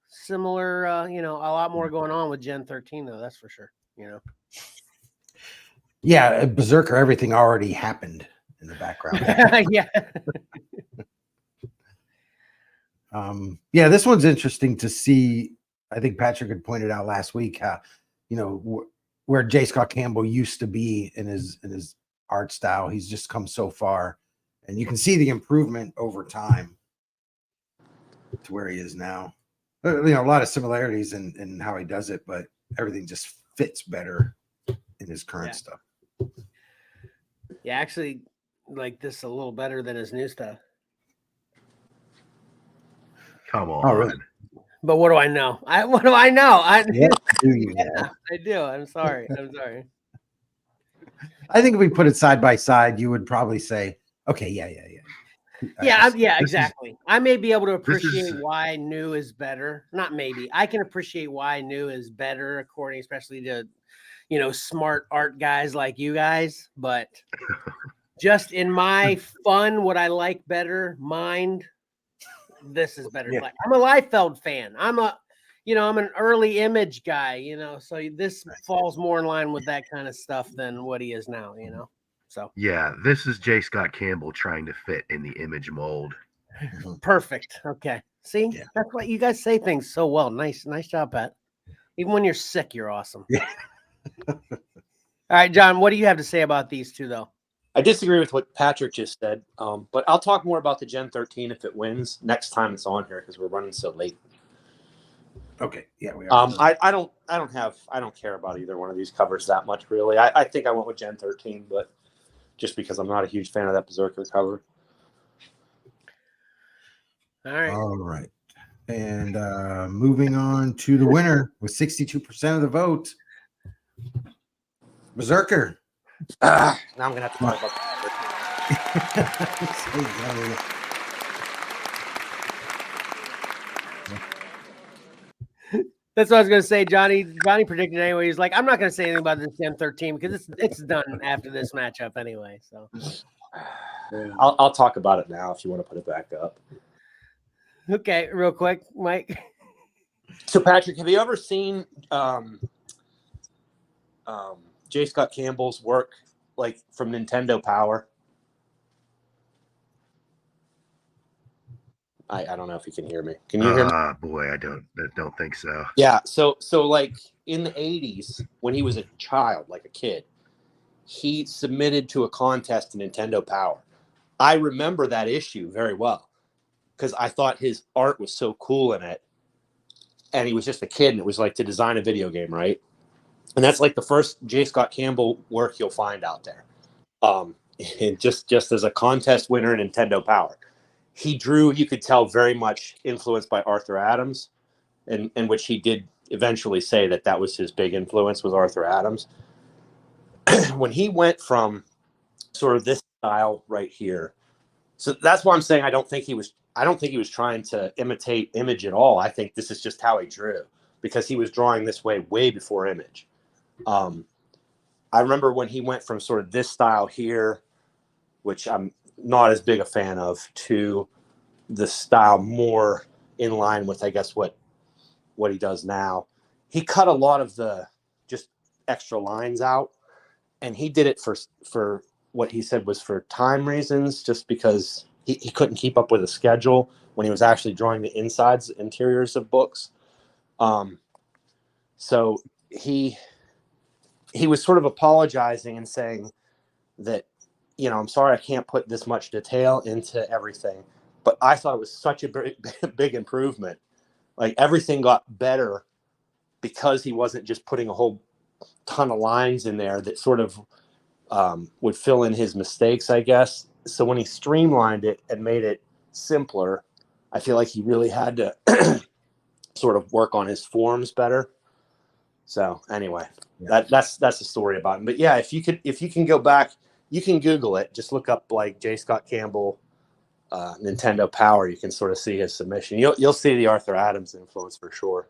Similar, a lot more going on with Gen 13, though. That's for sure. Yeah, Berserker, everything already happened in the background. Yeah. Yeah, this one's interesting to see. I think Patrick had pointed out last week how, where J. Scott Campbell used to be in his art style. He's just come so far, and you can see the improvement over time to where he is now. A lot of similarities in how he does it, but everything just fits better in his current stuff. Yeah, actually like this a little better than his new stuff. Come on. Oh, really? But what do I know? What do I know? What do you know? Yeah, I do. I'm sorry. I think if we put it side by side, you would probably say, okay, yeah. Yeah, exactly. I may be able to appreciate why new is better. Not maybe. I can appreciate why new is better, according especially to smart art guys like you guys. But just in my fun, what I like better mind, this is better. Yeah. Like, I'm a Liefeld fan. I'm an early Image guy. So this falls more in line with that kind of stuff than what he is now. So yeah, this is J. Scott Campbell trying to fit in the Image mold. Perfect. Okay. See, that's why you guys say things so well. Nice job, Pat. Even when you're sick, you're awesome. Yeah. All right, John, what do you have to say about these two, though? I disagree with what Patrick just said, but I'll talk more about the Gen 13 if it wins next time it's on here because we're running so late. Okay, yeah, we are. I don't care about either one of these covers that much, really. I think I went with Gen 13, but just because I'm not a huge fan of that Berserker cover. All right. And moving on to the winner with 62% of the vote, Berserker. Now I'm gonna have to talk about That's what I was going to say. Johnny predicted anyway. He's like, I'm not going to say anything about this Gen 13 because it's done after this matchup anyway. So I'll talk about it now if you want to put it back up. Okay, real quick, Mike. So Patrick, have you ever seen J. Scott Campbell's work like from Nintendo Power? I don't know if you can hear me. Can you hear me? Boy, I don't think so. Yeah. So like in the 80s, when he was a child, like a kid, he submitted to a contest in Nintendo Power. I remember that issue very well because I thought his art was so cool in it. And he was just a kid, and it was like to design a video game, right? And that's like the first J. Scott Campbell work you'll find out there. And just as a contest winner in Nintendo Power. He drew, you could tell, very much influenced by Arthur Adams, in which he did eventually say that was his big influence was Arthur Adams. When he went from sort of this style right here, so that's why I'm saying I don't think he was trying to imitate Image at all. I think this is just how he drew because he was drawing this way before Image. I remember when he went from sort of this style here, which I'm not as big a fan of, to the style more in line with, I guess, what he does now. He cut a lot of the just extra lines out, and he did it for what he said was for time reasons, just because he couldn't keep up with a schedule when he was actually drawing the interiors of books. So he was sort of apologizing and saying that, I'm sorry I can't put this much detail into everything, but I thought it was such a big improvement. Like everything got better because he wasn't just putting a whole ton of lines in there that sort of would fill in his mistakes, I guess. So when he streamlined it and made it simpler, I feel like he really had to sort of work on his forms better. So anyway, that's the story about him. But yeah, if you can go back, you can Google it. Just look up like J. Scott Campbell, Nintendo Power. You can sort of see his submission. You'll see the Arthur Adams influence for sure.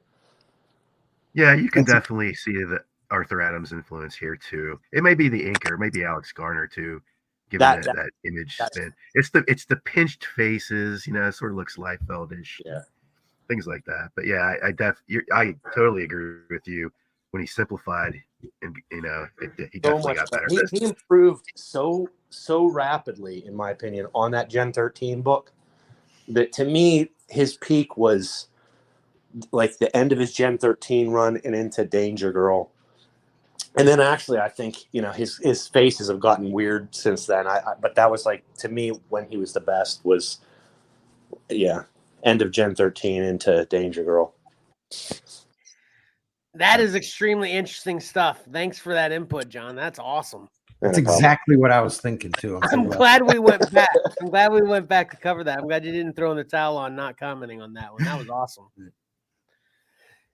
Yeah, you can definitely see the Arthur Adams influence here too. It may be the inker, maybe Alex Garner too, given that image spin. It's the pinched faces, you know, it sort of looks Liefeldish. Yeah. Things like that. But yeah, I totally agree with you. When he simplified, and you know, he definitely got better. He improved so rapidly, in my opinion, on that Gen 13 book. That to me, his peak was like the end of his Gen 13 run and into Danger Girl. And then actually, I think, you know, his faces have gotten weird since then. But that was like, to me, when he was the best was, end of Gen 13 into Danger Girl. That is extremely interesting stuff. Thanks for that input, John. That's awesome. That's exactly what I was thinking too. I'm glad we went back. I'm glad we went back to cover that. I'm glad you didn't throw in the towel on not commenting on that one. That was awesome.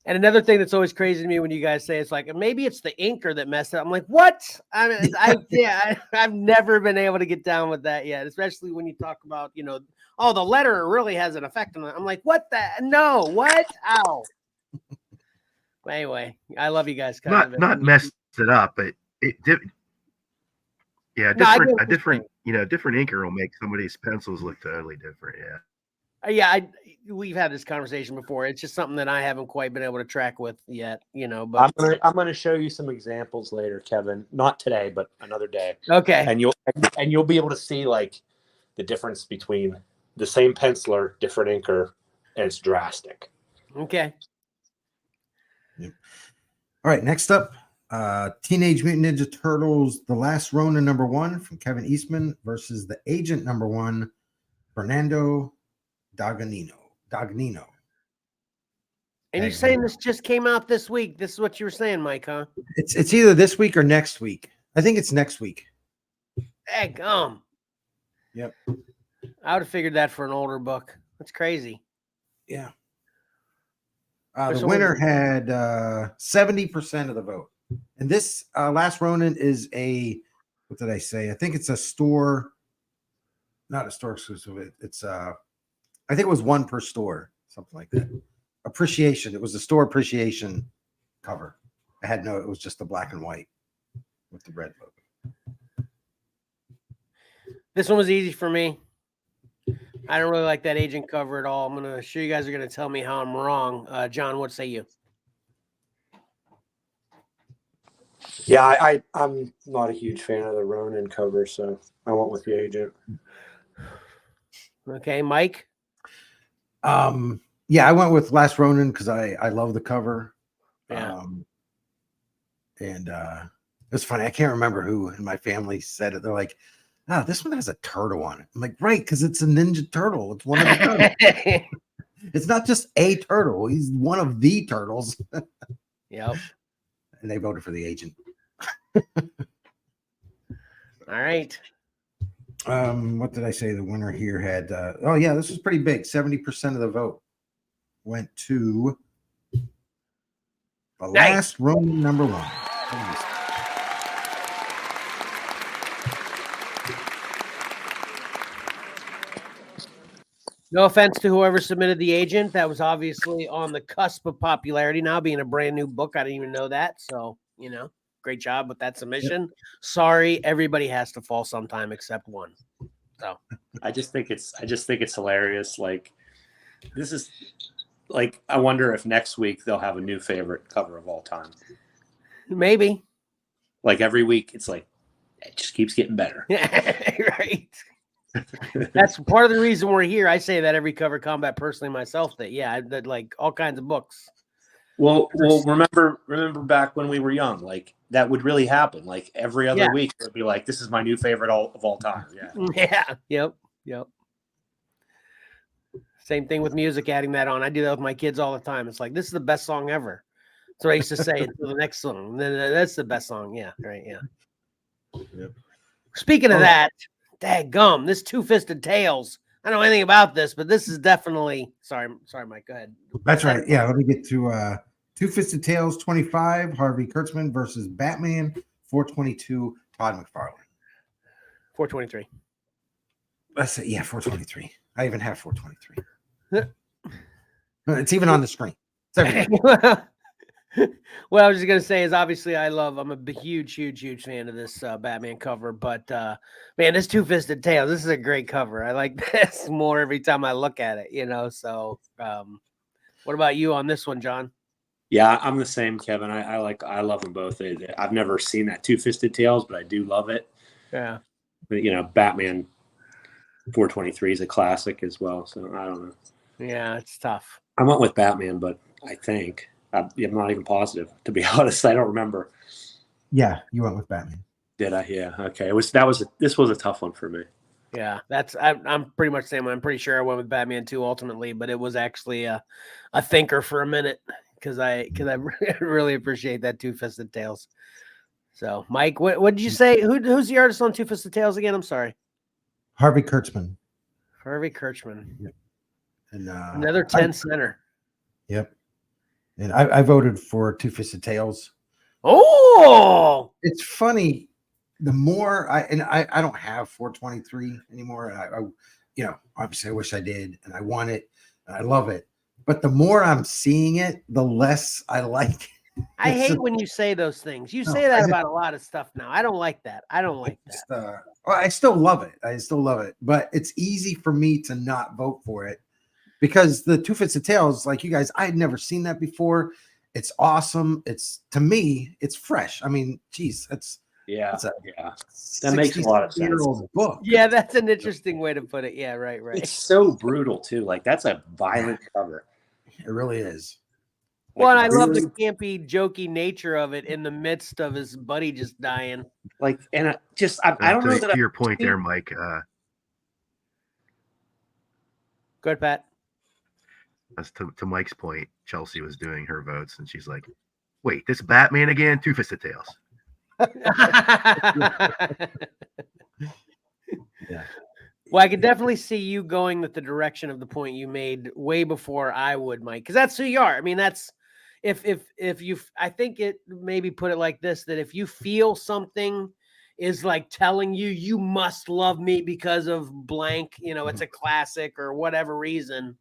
And another thing that's always crazy to me when you guys say it's like maybe it's the inker that messed up. I'm like, what? I've never been able to get down with that yet, especially when you talk about, you know, oh, the letter really has an effect on it. I'm like, what the? No, what? Ow. Anyway, I love you guys. Not messed it up, but it did. Yeah, different inker will make some of these pencils look totally different. Yeah. We've had this conversation before. It's just something that I haven't quite been able to track with yet, you know. But I'm gonna show you some examples later, Kevin. Not today, but another day. Okay. And you'll be able to see like the difference between the same penciler, different inker, and it's drastic. Okay. Yep. All right, next up, Teenage Mutant Ninja Turtles: The Last Ronin #1 from Kevin Eastman versus the Agent #1, Fernando Dagnino. And you're saying this just came out this week. This is what you were saying, Mike, huh? It's either this week or next week. I think it's next week. Yep. I would have figured that for an older book. That's crazy. Yeah. The winner had 70% of the vote. And this Last Ronin is what did I say? I think it's a store, not a store exclusive. It's I think it was one per store, something like that. Appreciation. It was a store appreciation cover. It was just the black and white with the red logo. This one was easy for me. I don't really like that Agent cover at all. I'm sure you guys are going to tell me how I'm wrong. John, what say you? Yeah, I'm not a huge fan of the Ronin cover, so I went with the Agent. Okay, Mike? Yeah, I went with Last Ronin because I love the cover. Yeah. And it's funny. I can't remember who in my family said it. They're like, "Oh, this one has a turtle on it." I'm like, right, because it's a Ninja Turtle. It's one of the turtles. It's not just a turtle. He's one of the turtles. Yep. And they voted for the Agent. All right. What did I say? The winner here had this was pretty big. 70% of the vote went to the Last Ronin #1. No offense to whoever submitted the Agent. That was obviously on the cusp of popularity now, being a brand new book. I didn't even know that. So, you know, great job with that submission. Yep. Sorry, everybody has to fall sometime except one. So I just think it's hilarious. Like, this is like, I wonder if next week they'll have a new favorite cover of all time. Maybe. Like every week, it's like it just keeps getting better. Right. That's part of the reason we're here. I say that every Cover Combat personally myself. That like all kinds of books. Well, remember back when we were young, like that would really happen. Like every other week, it would be like, "This is my new favorite of all time." Yeah. Yep. Same thing with music. Adding that on, I do that with my kids all the time. It's like, this is the best song ever. That's what I used to say until the next song. And then that's the best song. Yeah. Right. Yeah. Yep. Speaking of that, daggum, this Two-Fisted Tales. I don't know anything about this, but this is definitely sorry, Mike. Go ahead. That's right. Yeah, let me get to Two Fisted Tales 25, Harvey Kurtzman versus Batman 422, Todd McFarlane. 423. That's it. Yeah, 423. I even have 423. It's even on the screen. It's everywhere. What I was just gonna say is obviously I'm a huge fan of this Batman cover, but man, this Two Fisted Tales, this is a great cover. I like this more every time I look at it, you know. So what about you on this one, John? Yeah, I'm the same, Kevin. I love them both. I've never seen that Two Fisted Tales, but I do love it. Yeah. But Batman 423 is a classic as well. So I don't know. Yeah, it's tough. I went with Batman, but I think I'm not even positive, to be honest. I don't remember. Yeah, you went with Batman. Did I? Yeah. Okay. This was a tough one for me. Yeah, I'm pretty much the same. I'm pretty sure I went with Batman 2 ultimately, but it was actually a thinker for a minute because I really appreciate that Two Fisted Tales. So, Mike, what did you say? Who's the artist on Two Fisted Tales again? I'm sorry. Harvey Kurtzman. Harvey Kurtzman. Yep. And another 10 center. Yep. And I voted for Two Fisted Tales. Oh, it's funny. The more I don't have 423 anymore. I obviously I wish I did, and I want it, and I love it. But the more I'm seeing it, the less I like it. I hate when you say those things. You say that about a lot of stuff now. I don't like that. Well, I still love it. But it's easy for me to not vote for it because the Two Fisted Tales, like you guys, I had never seen that before. It's awesome. To me, it's fresh. I mean, geez, that makes a lot of sense. Book. Yeah, that's an interesting way to put it. Yeah, right. It's so brutal too. Like that's a violent cover. It really is. Well, and I love the campy, jokey nature of it in the midst of his buddy just dying. Like, and I don't know that. To your point there, Mike. Go ahead, Pat. As to Mike's point, Chelsea was doing her votes, and she's like, "Wait, this Batman again? Two Fisted Tales." Yeah. Well, I could definitely see you going with the direction of the point you made way before I would, Mike, because that's who you are. I mean, that's if you, I think it maybe put it like this, that if you feel something is like telling you, you must love me because of blank, it's a classic or whatever reason,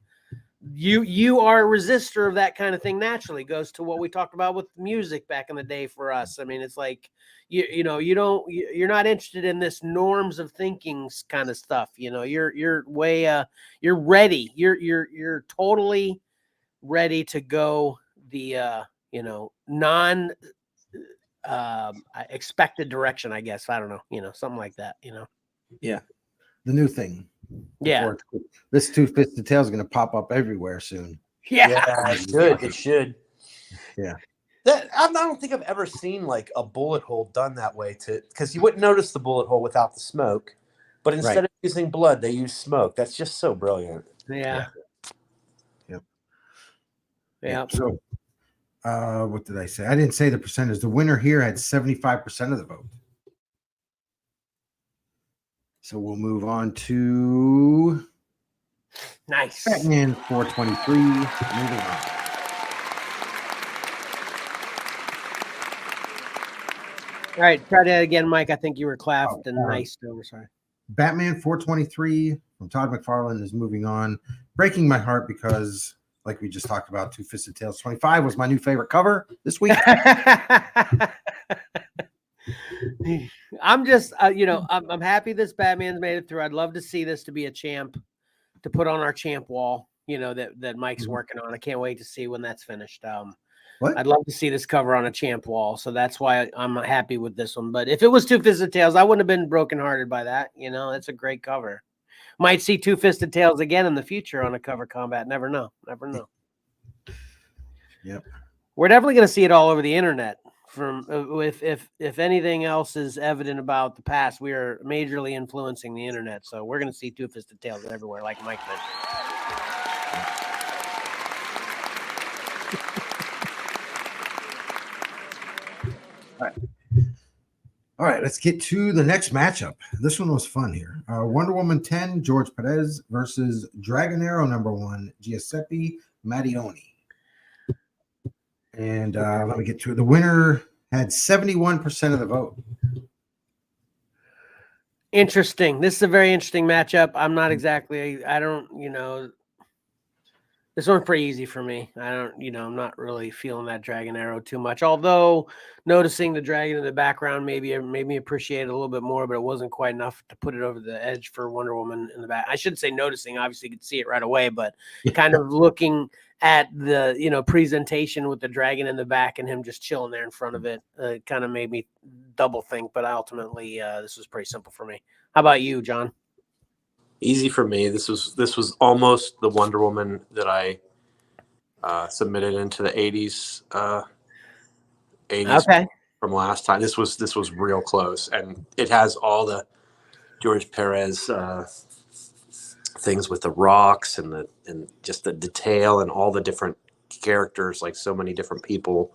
you are a resistor of that kind of thing naturally. Goes to what we talked about with music back in the day for us. I mean, it's like, you're not interested in this norms of thinking kind of stuff. You're way, you're ready. You're totally ready to go the, non expected direction, I guess. I don't know, something like that, Yeah. The new thing. Yeah. This Two Fisted Tail is going to pop up everywhere soon. Yeah. It should. Yeah. I don't think I've ever seen like a bullet hole done that way because you wouldn't notice the bullet hole without the smoke, but instead of using blood, they use smoke. That's just so brilliant. Yeah. Yep. So, what did I say? I didn't say the percentage. The winner here had 75% of the vote. So we'll move on to nice Batman 423. Moving on. All right, try that again, Mike. I think you were clapped and nice over. Sorry. Batman 423 from Todd McFarlane is moving on, breaking my heart because, like we just talked about, Two Fisted Tales 25 was my new favorite cover this week. I'm just, I'm happy this Batman's made it through. I'd love to see this to be a champ to put on our champ wall, that Mike's working on. I can't wait to see when that's finished. I'd love to see this cover on a champ wall. So that's why I'm happy with this one. But if it was Two Fisted Tales, I wouldn't have been brokenhearted by that. It's a great cover. Might see Two Fisted Tales again in the future on a cover combat. Never know. Yep. We're definitely going to see it all over the internet. From if anything else is evident about the past, we are majorly influencing the internet. So we're going to see Two Fisted Tales everywhere, like Mike mentioned. All All right, let's get to the next matchup. This one was fun here. Wonder Woman 10, George Perez versus Dragon Arrow #1, Giuseppe Mattioni. And let me get to it. The winner had 71% of the vote. Interesting. This is a very interesting matchup. I'm not exactly, I don't, this one's pretty easy for me. I don't, I'm not really feeling that Dragon Arrow too much. Although noticing the dragon in the background maybe it made me appreciate it a little bit more, but it wasn't quite enough to put it over the edge for Wonder Woman in the back. I should say noticing, obviously you could see it right away, but kind of looking at the, presentation with the dragon in the back and him just chilling there in front of it, kind of made me double think, but ultimately this was pretty simple for me. How about you, John? Easy for me. This was almost the Wonder Woman that I submitted into the 80s. 80s Okay. from last time. This was real close, and it has all the George Perez things with the rocks and just the detail and all the different characters, like so many different people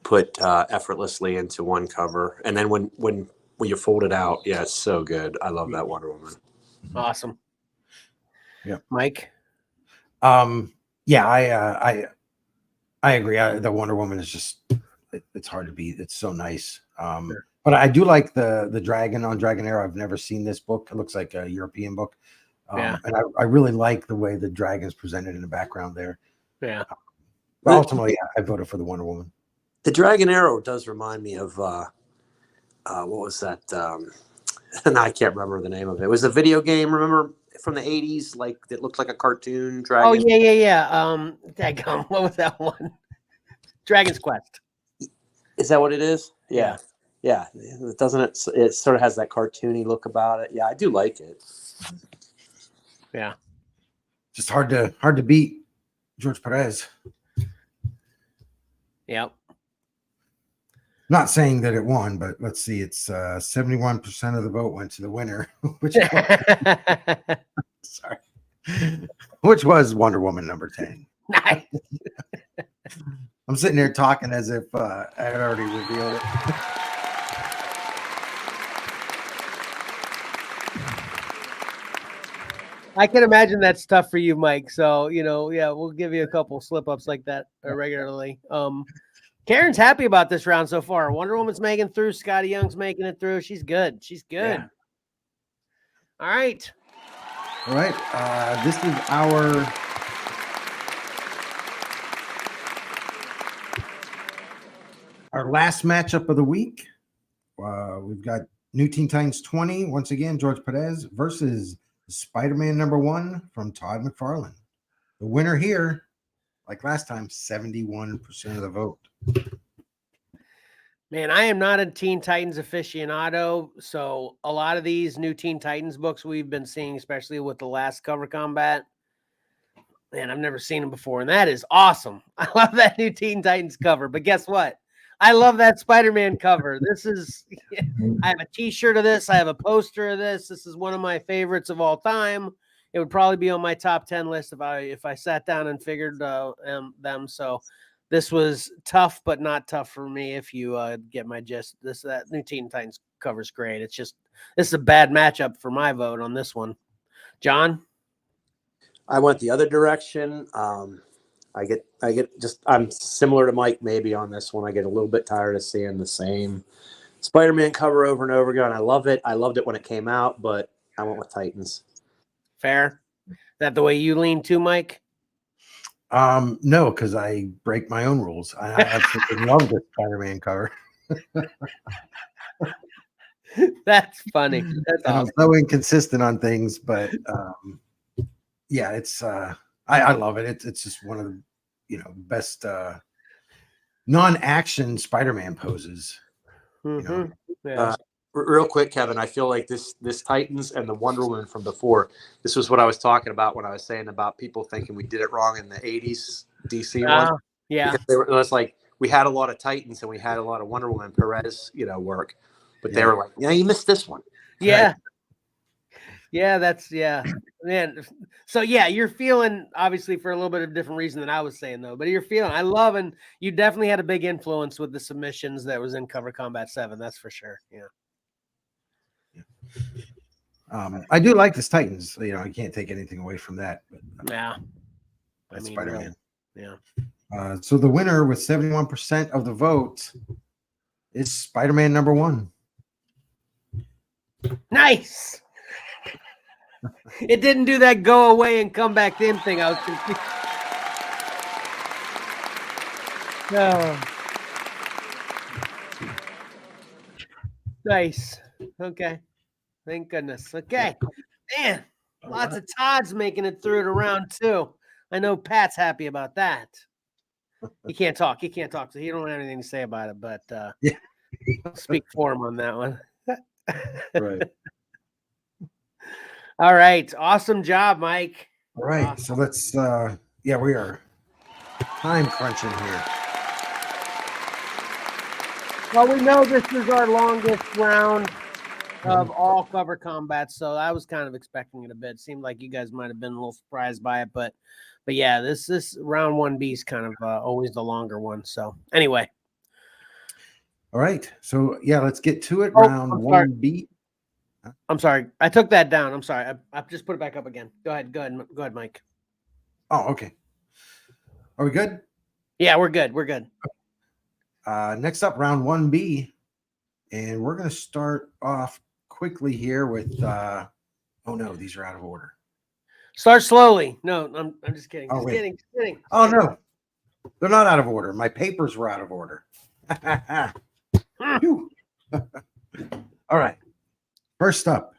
put effortlessly into one cover. And then when you fold it out, yeah, it's so good. I love that Wonder Woman. Awesome. Yeah, Mike. Yeah, I agree. The Wonder Woman is just it's hard to beat. It's so nice. Sure. But I do like the dragon on Dragon Arrow. I've never seen this book. It looks like a European book. Yeah. And I really like the way the dragon is presented in the background there. Yeah. But ultimately, I voted for the Wonder Woman. The Dragon Arrow does remind me of what was that? And I can't remember the name of it. It was a video game. Remember from the 80s, like that looked like a cartoon dragon. Oh yeah. Dadgum, what was that one? Dragon's Quest. Is that what it is? Yeah. Doesn't it? It sort of has that cartoony look about it. Yeah, I do like it. Yeah. Just hard to beat George Perez. Yep. Not saying that it won, but let's see. It's 71% of the vote went to the winner, which sorry, which was Wonder Woman #10. Nice. I'm sitting there talking as if I had already revealed it. I can imagine that's tough for you, Mike. So, yeah, we'll give you a couple slip ups like that regularly. Karen's happy about this round so far. Wonder Woman's making it through. Scotty Young's making it through. She's good. She's good. Yeah. All right. All right. This is our last matchup of the week. We've got New Teen Titans 20, once again, George Perez versus Spider-Man #1 from Todd McFarlane. The winner here, like last time, 71% of the vote. Man, I am not a Teen Titans aficionado, so a lot of these new Teen Titans books we've been seeing, especially with the last Cover Combat, man, I've never seen them before, and that is awesome. I love that new Teen Titans cover, but guess what? I love that Spider-Man cover. I have a T-shirt of this. I have a poster of this. This is one of my favorites of all time. It would probably be on my top 10 list if I sat down and figured them. So this was tough, but not tough for me. If you get my gist, that new Teen Titans cover is great. This is a bad matchup for my vote on this one. John, I went the other direction. I'm similar to Mike maybe on this one. I get a little bit tired of seeing the same Spider-Man cover over and over again. I love it. I loved it when it came out, but I went with Titans. Fair. Is that the way you lean too, Mike? No, because I break my own rules. I absolutely love this Spider-Man cover. That's funny. That's awesome. I'm so inconsistent on things, but yeah, it's I love it. It's just one of the best non-action Spider-Man poses. Mm-hmm. Yeah. Real quick, Kevin, I feel like this Titans and the Wonder Woman from before, this was what I was talking about when I was saying about people thinking we did it wrong in the 80s DC one. Yeah. Because it was like we had a lot of Titans and we had a lot of Wonder Woman Perez, work. But they were like, yeah, you missed this one. Yeah. Right. Yeah, man. So yeah, you're feeling obviously for a little bit of a different reason than I was saying though, but you're feeling, I love, and you definitely had a big influence with the submissions that was in Cover Combat 7. That's for sure. Yeah. I do like this Titans. You know, I can't take anything away from that. But, Yeah. that's I mean, Spider-Man. Yeah. So the winner with 71% of the vote is Spider-Man #1. Nice. It didn't do that go away and come back in thing. I was confused. No. Nice. Okay. Thank goodness. Okay. Man, lots of Todds making it through to round 2. I know Pat's happy about that. He can't talk. He can't talk. So he don't have anything to say about it, but Yeah. I'll speak for him on that one. Right. All right. Awesome job, Mike. All right. Awesome. So let's we are time crunching here. Well, we know this is our longest round of all cover combats, so I was kind of expecting it a bit. Seemed like you guys might have been a little surprised by it, but yeah, this round 1B is kind of always the longer one. So anyway, All right. So yeah, let's get to it. Oh, Round I'm sorry. 1B. I'm sorry, I took that down. I'm sorry, I just put it back up again. Go ahead, Mike. Oh, okay. Are we good? Yeah, we're good. We're good. Next up, round 1B, and we're going to start off quickly here with. Oh no, these are out of order. Start slowly. No, I'm just kidding. Oh, Just wait. kidding. Just kidding. Oh no, they're not out of order. My papers were out of order. Phew. All right. First up,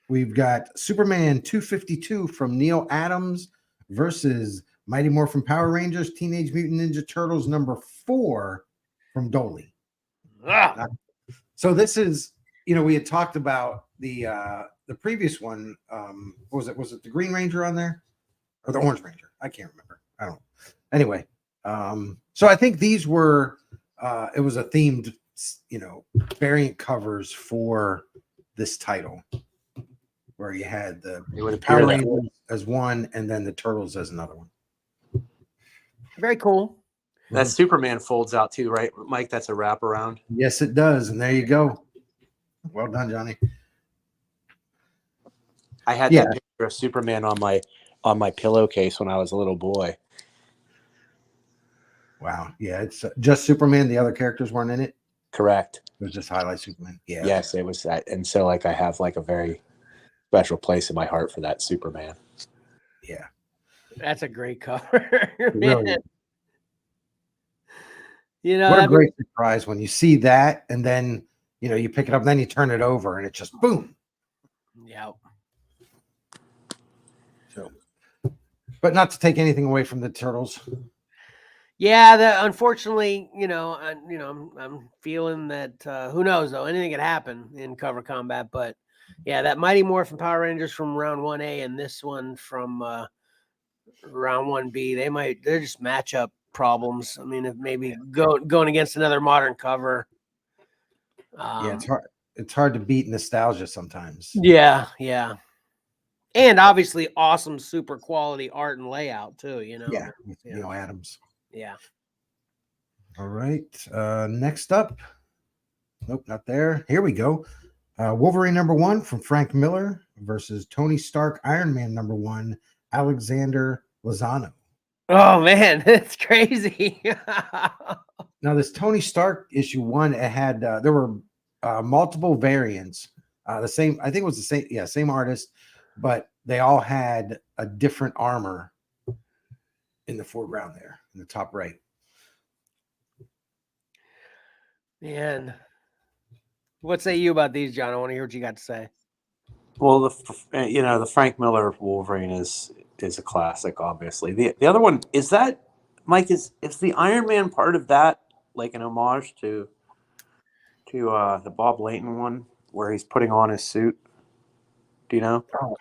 we've got Superman 252 from Neil Adams versus Mighty Morphin Power Rangers Teenage Mutant Ninja Turtles #4 from Dolly. Ah. So this is, we had talked about the previous one. What was it? Was it the Green Ranger on there or the Orange Ranger? I can't remember. I don't know. Anyway, so I think these were it was a themed, variant covers for this title, where you had the It would Power appear that Rangers as one and then the Turtles as another one. Very cool. that Superman folds out too, right, Mike? That's a wraparound. Yes, it does. And there you go. Well done, Johnny. I had that picture of Superman on my pillowcase when I was a little boy. Wow. Yeah, it's just Superman. The other characters weren't in it. Correct. It was just highlight Superman. Yeah. Yes, it was that, and so I have a very special place in my heart for that Superman. Yeah. That's a great cover. Really. What a great surprise when you see that, and then you pick it up, and then you turn it over, and it just boom. Yeah. So, but not to take anything away from the Turtles. Yeah, unfortunately, I'm feeling that who knows though, anything could happen in cover combat. But yeah, that Mighty Morphin Power Rangers from round 1A and this one from round 1B, they're just matchup problems. I mean, if maybe going against another modern cover. Yeah, it's hard to beat nostalgia sometimes. Yeah. And obviously awesome super quality art and layout too, Yeah, with Neil Adams. Yeah. All right. Next up. Nope, not there. Here we go. Wolverine #1 from Frank Miller versus Tony Stark Iron Man #1, Alexander Lozano. Oh man, it's crazy. Now this Tony Stark #1, it had there were multiple variants. The same, I think it was the same, same artist, but they all had a different armor in the foreground there in the top right. Man, what say you about these, John? I want to hear what you got to say. Well, the Frank Miller Wolverine is a classic, obviously. The other one is that, Mike, is the Iron Man part of that like an homage to the Bob Layton one where he's putting on his suit? Do you know? Oh,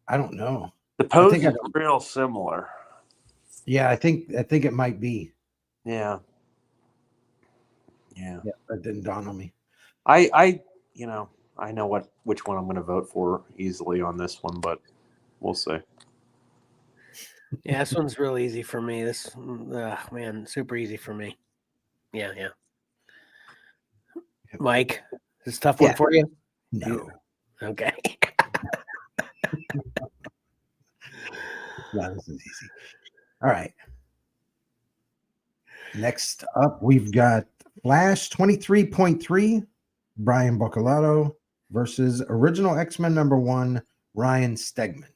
I don't know. The pose is real similar. Yeah, I think it might be. Yeah, that didn't dawn on me. I know which one I'm going to vote for easily on this one, but we'll see. Yeah, this one's real easy for me. This man, super easy for me. Yeah. Mike, is this a tough one for you? No. Okay. No, this is easy. All right. Next up, we've got Flash 23.3, Brian Boccolato versus Original X-Men #1, Ryan Stegman.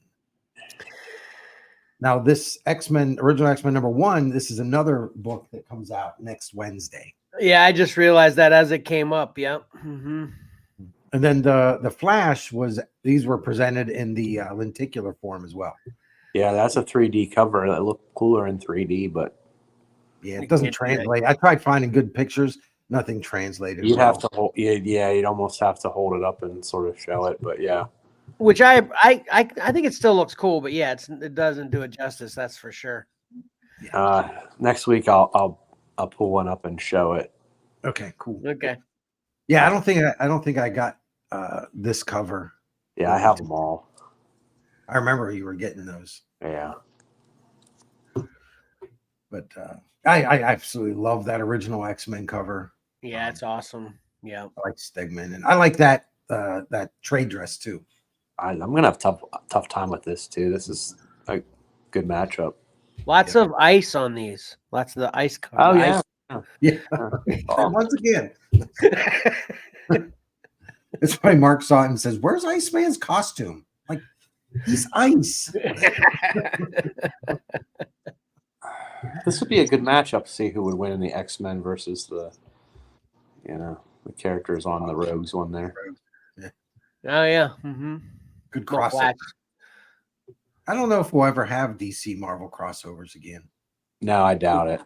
Now, this Original X-Men #1, this is another book that comes out next Wednesday. Yeah, I just realized that as it came up. Yep. Mm-hmm. And then the Flash these were presented in the lenticular form as well. Yeah, that's a 3D cover. That looked cooler in 3D, but yeah, it doesn't translate. I tried finding good pictures, nothing translated. You'd have to hold. Yeah, you'd almost have to hold it up and sort of show it. But yeah, which I think it still looks cool, but yeah, it doesn't do it justice. That's for sure. Next week I'll pull one up and show it. Okay, cool. Okay. Yeah, I don't think I got this cover. Yeah, I have them all. I remember you were getting those. Yeah. But I absolutely love that original X-Men cover. Yeah, it's awesome. Yeah. I like Stegman, and I like that trade dress too. I'm gonna have tough time with this too. This is a good matchup. Lots of ice on these. Lots of the ice cover. Oh yeah. Yeah. Once again. It's why Mark saw it and says, "Where's Iceman's costume?" Like, he's ice. This would be a good matchup to see who would win in the X-Men versus the characters on the Rogues one there. Yeah. Oh yeah. Mm-hmm. Good crossover. I don't know if we'll ever have DC Marvel crossovers again. No, I doubt it.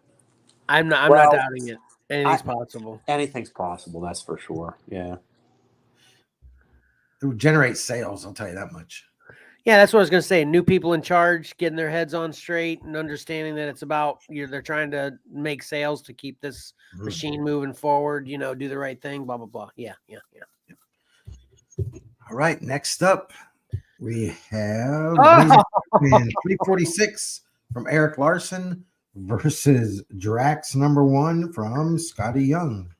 I'm not doubting it. Anything's possible. Anything's possible, that's for sure. Yeah. It would generate sales, I'll tell you that much. Yeah, that's what I was going to say. New people in charge, getting their heads on straight and understanding that it's about they're trying to make sales to keep this machine moving forward, do the right thing, blah, blah, blah. Yeah. All right, next up, we have 346 from Eric Larson versus Drax #1 from Scotty Young.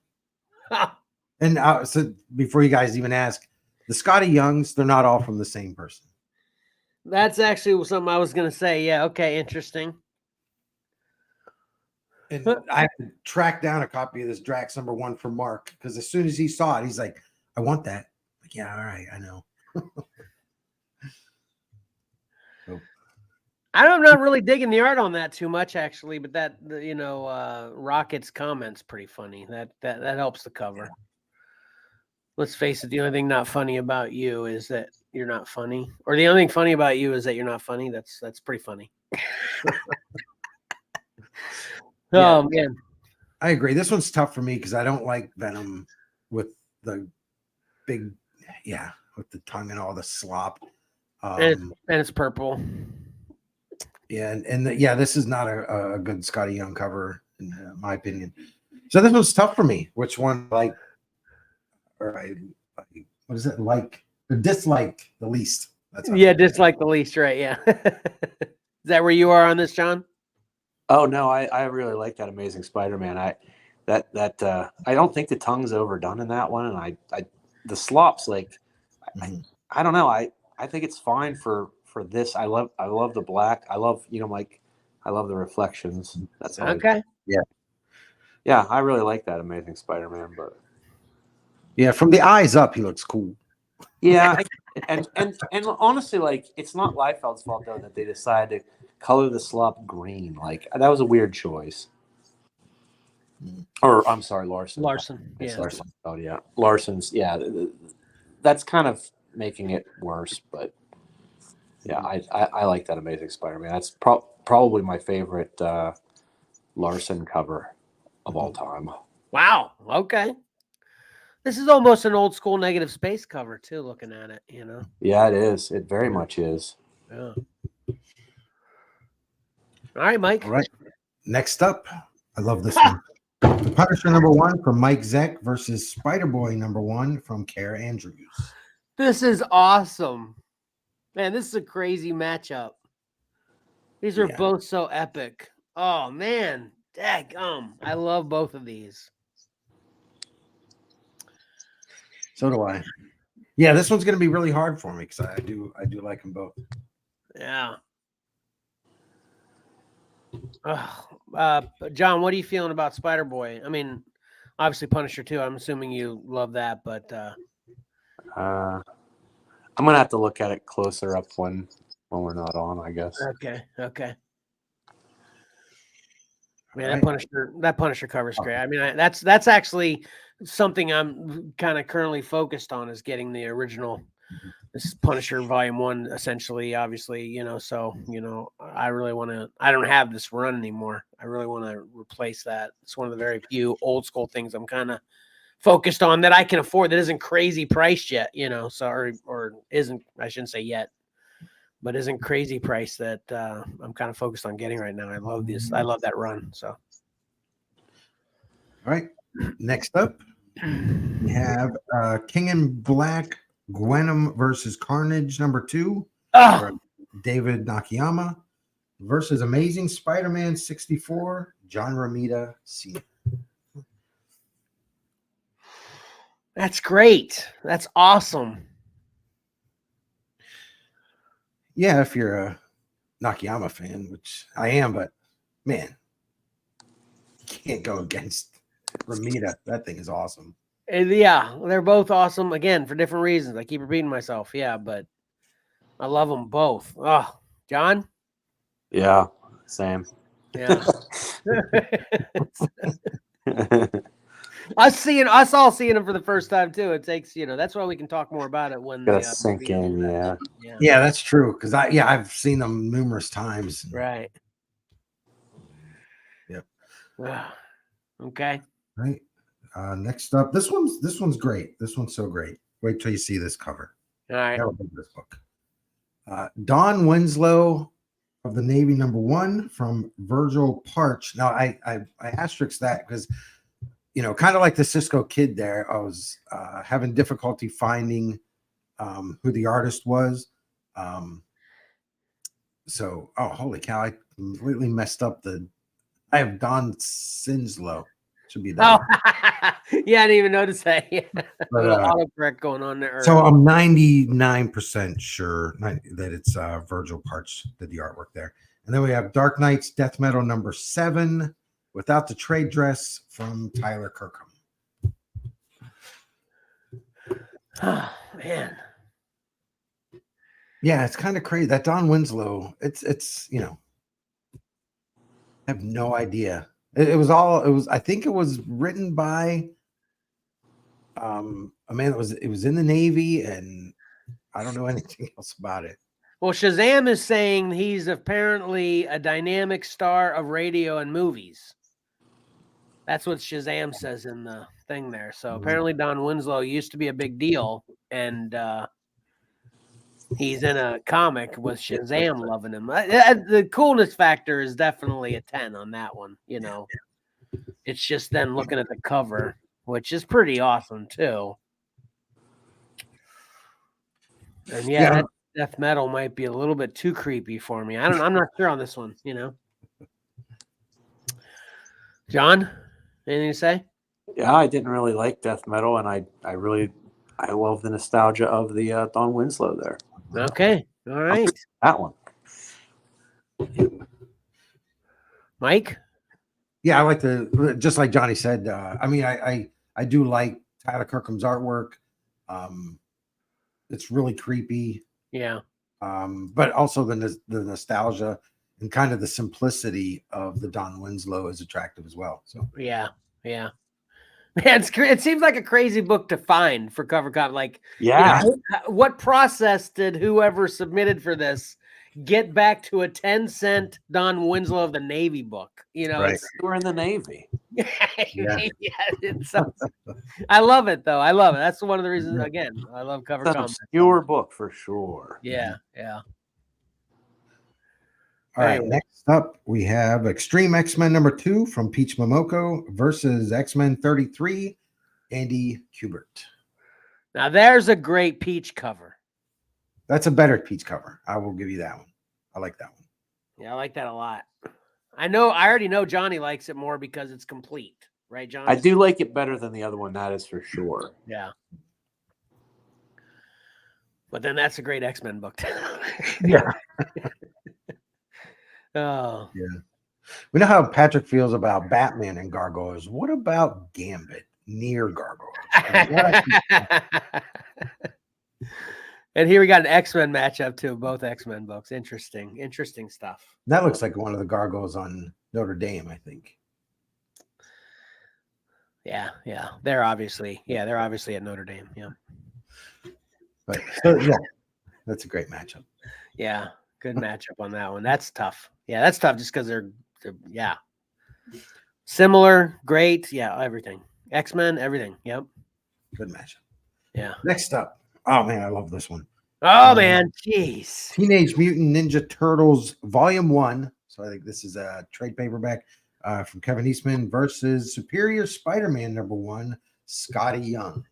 And so before you guys even ask, the Scotty Youngs, they're not all from the same person. That's actually something I was going to say. Yeah. Okay. Interesting. And I have to track down a copy of this Drax #1 for Mark because as soon as he saw it, he's like, I want that. Like, yeah, all right, I know. I'm not really digging the art on that too much, actually, but that Rocket's comments pretty funny. That helps the cover. Let's face it, the only thing not funny about you is that you're not funny, or the only thing funny about you is that you're not funny. That's pretty funny. Oh man, I agree. This one's tough for me because I don't like Venom with the big, with the tongue and all the slop. And it's purple. Yeah, this is not a good Scotty Young cover in my opinion. So this one's tough for me. Which one what is it like? Or dislike the least? Dislike the least, right? Yeah. Is that where you are on this, John? Oh no, I really like that Amazing Spider-Man. I don't think the tongue's overdone in that one, and I the slop's like I don't know. I think it's fine for this. I love the black. I love I love the reflections. That's okay. Yeah, I really like that Amazing Spider-Man, but from the eyes up, he looks cool. Yeah, and honestly, like it's not Liefeld's fault though that they decided to color the slop green. Like that was a weird choice. Or I'm sorry, Larson. Yeah. Larson. Oh yeah, Larson's. Yeah, that's kind of making it worse. But yeah, I like that Amazing Spider-Man. That's probably my favorite Larson cover of all time. Wow. Okay. This is almost an old school Negative Space cover too. Looking at it, Yeah, it is. It very much is. Yeah. All right, Mike. All right. Next up, I love this one. The Punisher #1 from Mike Zeck versus Spider-Boy #1 from Kara Andrews. This is awesome. Man, this is a crazy matchup. These are both so epic. Oh, man. Daggum. I love both of these. So do I. Yeah, this one's going to be really hard for me because I do like them both. Yeah. John, what are you feeling about Spider-Boy? I mean, obviously Punisher too. I'm assuming you love that, but I'm gonna have to look at it closer up when we're not on, I guess. okay. Man, Right. that Punisher cover is great. I mean, that's actually something I'm kind of currently focused on, is getting the original. This is Punisher Volume 1, essentially, obviously, so, I really want to, I don't have this run anymore. I really want to replace that. It's one of the very few old school things I'm kind of focused on that I can afford, that isn't crazy priced yet, so, or isn't, I shouldn't say yet, but isn't crazy price that I'm kind of focused on getting right now. I love this. I love that run. So. All right. Next up, we have King in Black, Gwenom versus Carnage #2. Oh, David Nakayama versus Amazing Spider-Man 64, John Romita Sr. that's great. That's awesome. Yeah, if you're a Nakayama fan, which I am, but man, you can't go against Romita. That thing is awesome. And yeah, they're both awesome, again, for different reasons. I keep repeating myself. Yeah, but I love them both. Oh, John? Yeah, same. Yeah. us all seeing them for the first time too. It takes, that's why we can talk more about it when Gotta they sink in, yeah. Yeah, that's true. Because I've seen them numerous times. Right. Yep. Okay. Right. Next up, this one's great. This one's so great. Wait till you see this cover. All right. Never read this book. Don Winslow of the Navy #1 from Virgil Parch. Now I asterisk that because kind of like the Cisco Kid there, I was having difficulty finding who the artist was. So holy cow, I completely messed up I have Don Sinslow. Should be that. Yeah, I didn't even notice that. Yeah. But, a little autocorrect going on there. So I'm 99% sure that it's Virgil Parch did the artwork there. And then we have Dark Knight's Death Metal #7 without the trade dress from Tyler Kirkham. Oh, man. Yeah, it's kind of crazy. That Don Winslow, it's I have no idea. I think it was written by a man it was in the Navy, and I don't know anything else about it. Well, Shazam is saying he's apparently a dynamic star of radio and movies. That's what Shazam says in the thing there. So apparently Don Winslow used to be a big deal, and he's in a comic with Shazam loving him. The coolness factor is definitely a 10 on that one. It's just then looking at the cover, which is pretty awesome too. And that death metal might be a little bit too creepy for me. I'm not sure on this one. John, anything to say? Yeah, I didn't really like death metal, and I love the nostalgia of the Don Winslow there. Okay, all right. That one. Mike? Yeah, I like just like Johnny said. I do like Tyler Kirkham's artwork. It's really creepy. Yeah. But also the nostalgia and kind of the simplicity of the Don Winslow is attractive as well. So yeah. Man, it seems like a crazy book to find for cover cop. Like, what process did whoever submitted for this get back to a 10-cent Don Winslow of the Navy book? Right. We're in the Navy. I love it though. I love it. That's one of the reasons. Again, I love cover It's an comics. obscure book for sure. Yeah. All right, next up we have Extreme X-Men #2 from Peach Momoko versus X-Men 33, Andy Kubert. Now there's a great Peach cover. That's a better Peach cover. I will give you that one. I like that one. Yeah, I like that a lot. I already know Johnny likes it more because it's complete, right, John? I do like it better than the other one. That is for sure. Yeah. But then that's a great X-Men book. Yeah. Oh, Yeah. We know how Patrick feels about Batman and gargoyles. What about Gambit near gargoyles? and here we got an X-Men matchup too. Both X-Men books. Interesting stuff. That looks like one of the gargoyles on Notre Dame, I think. Yeah. They're obviously at Notre Dame. Yeah. But so, yeah, that's a great matchup. Yeah, good matchup on that one. That's tough. Yeah, that's tough just because they're similar, great. Yeah, everything. X-Men, everything. Yep. Good matchup. Yeah. Next up. Oh man, I love this one. Oh man, jeez. Teenage Mutant Ninja Turtles Volume 1. So I think this is a trade paperback from Kevin Eastman versus Superior Spider-Man #1, Scotty Young.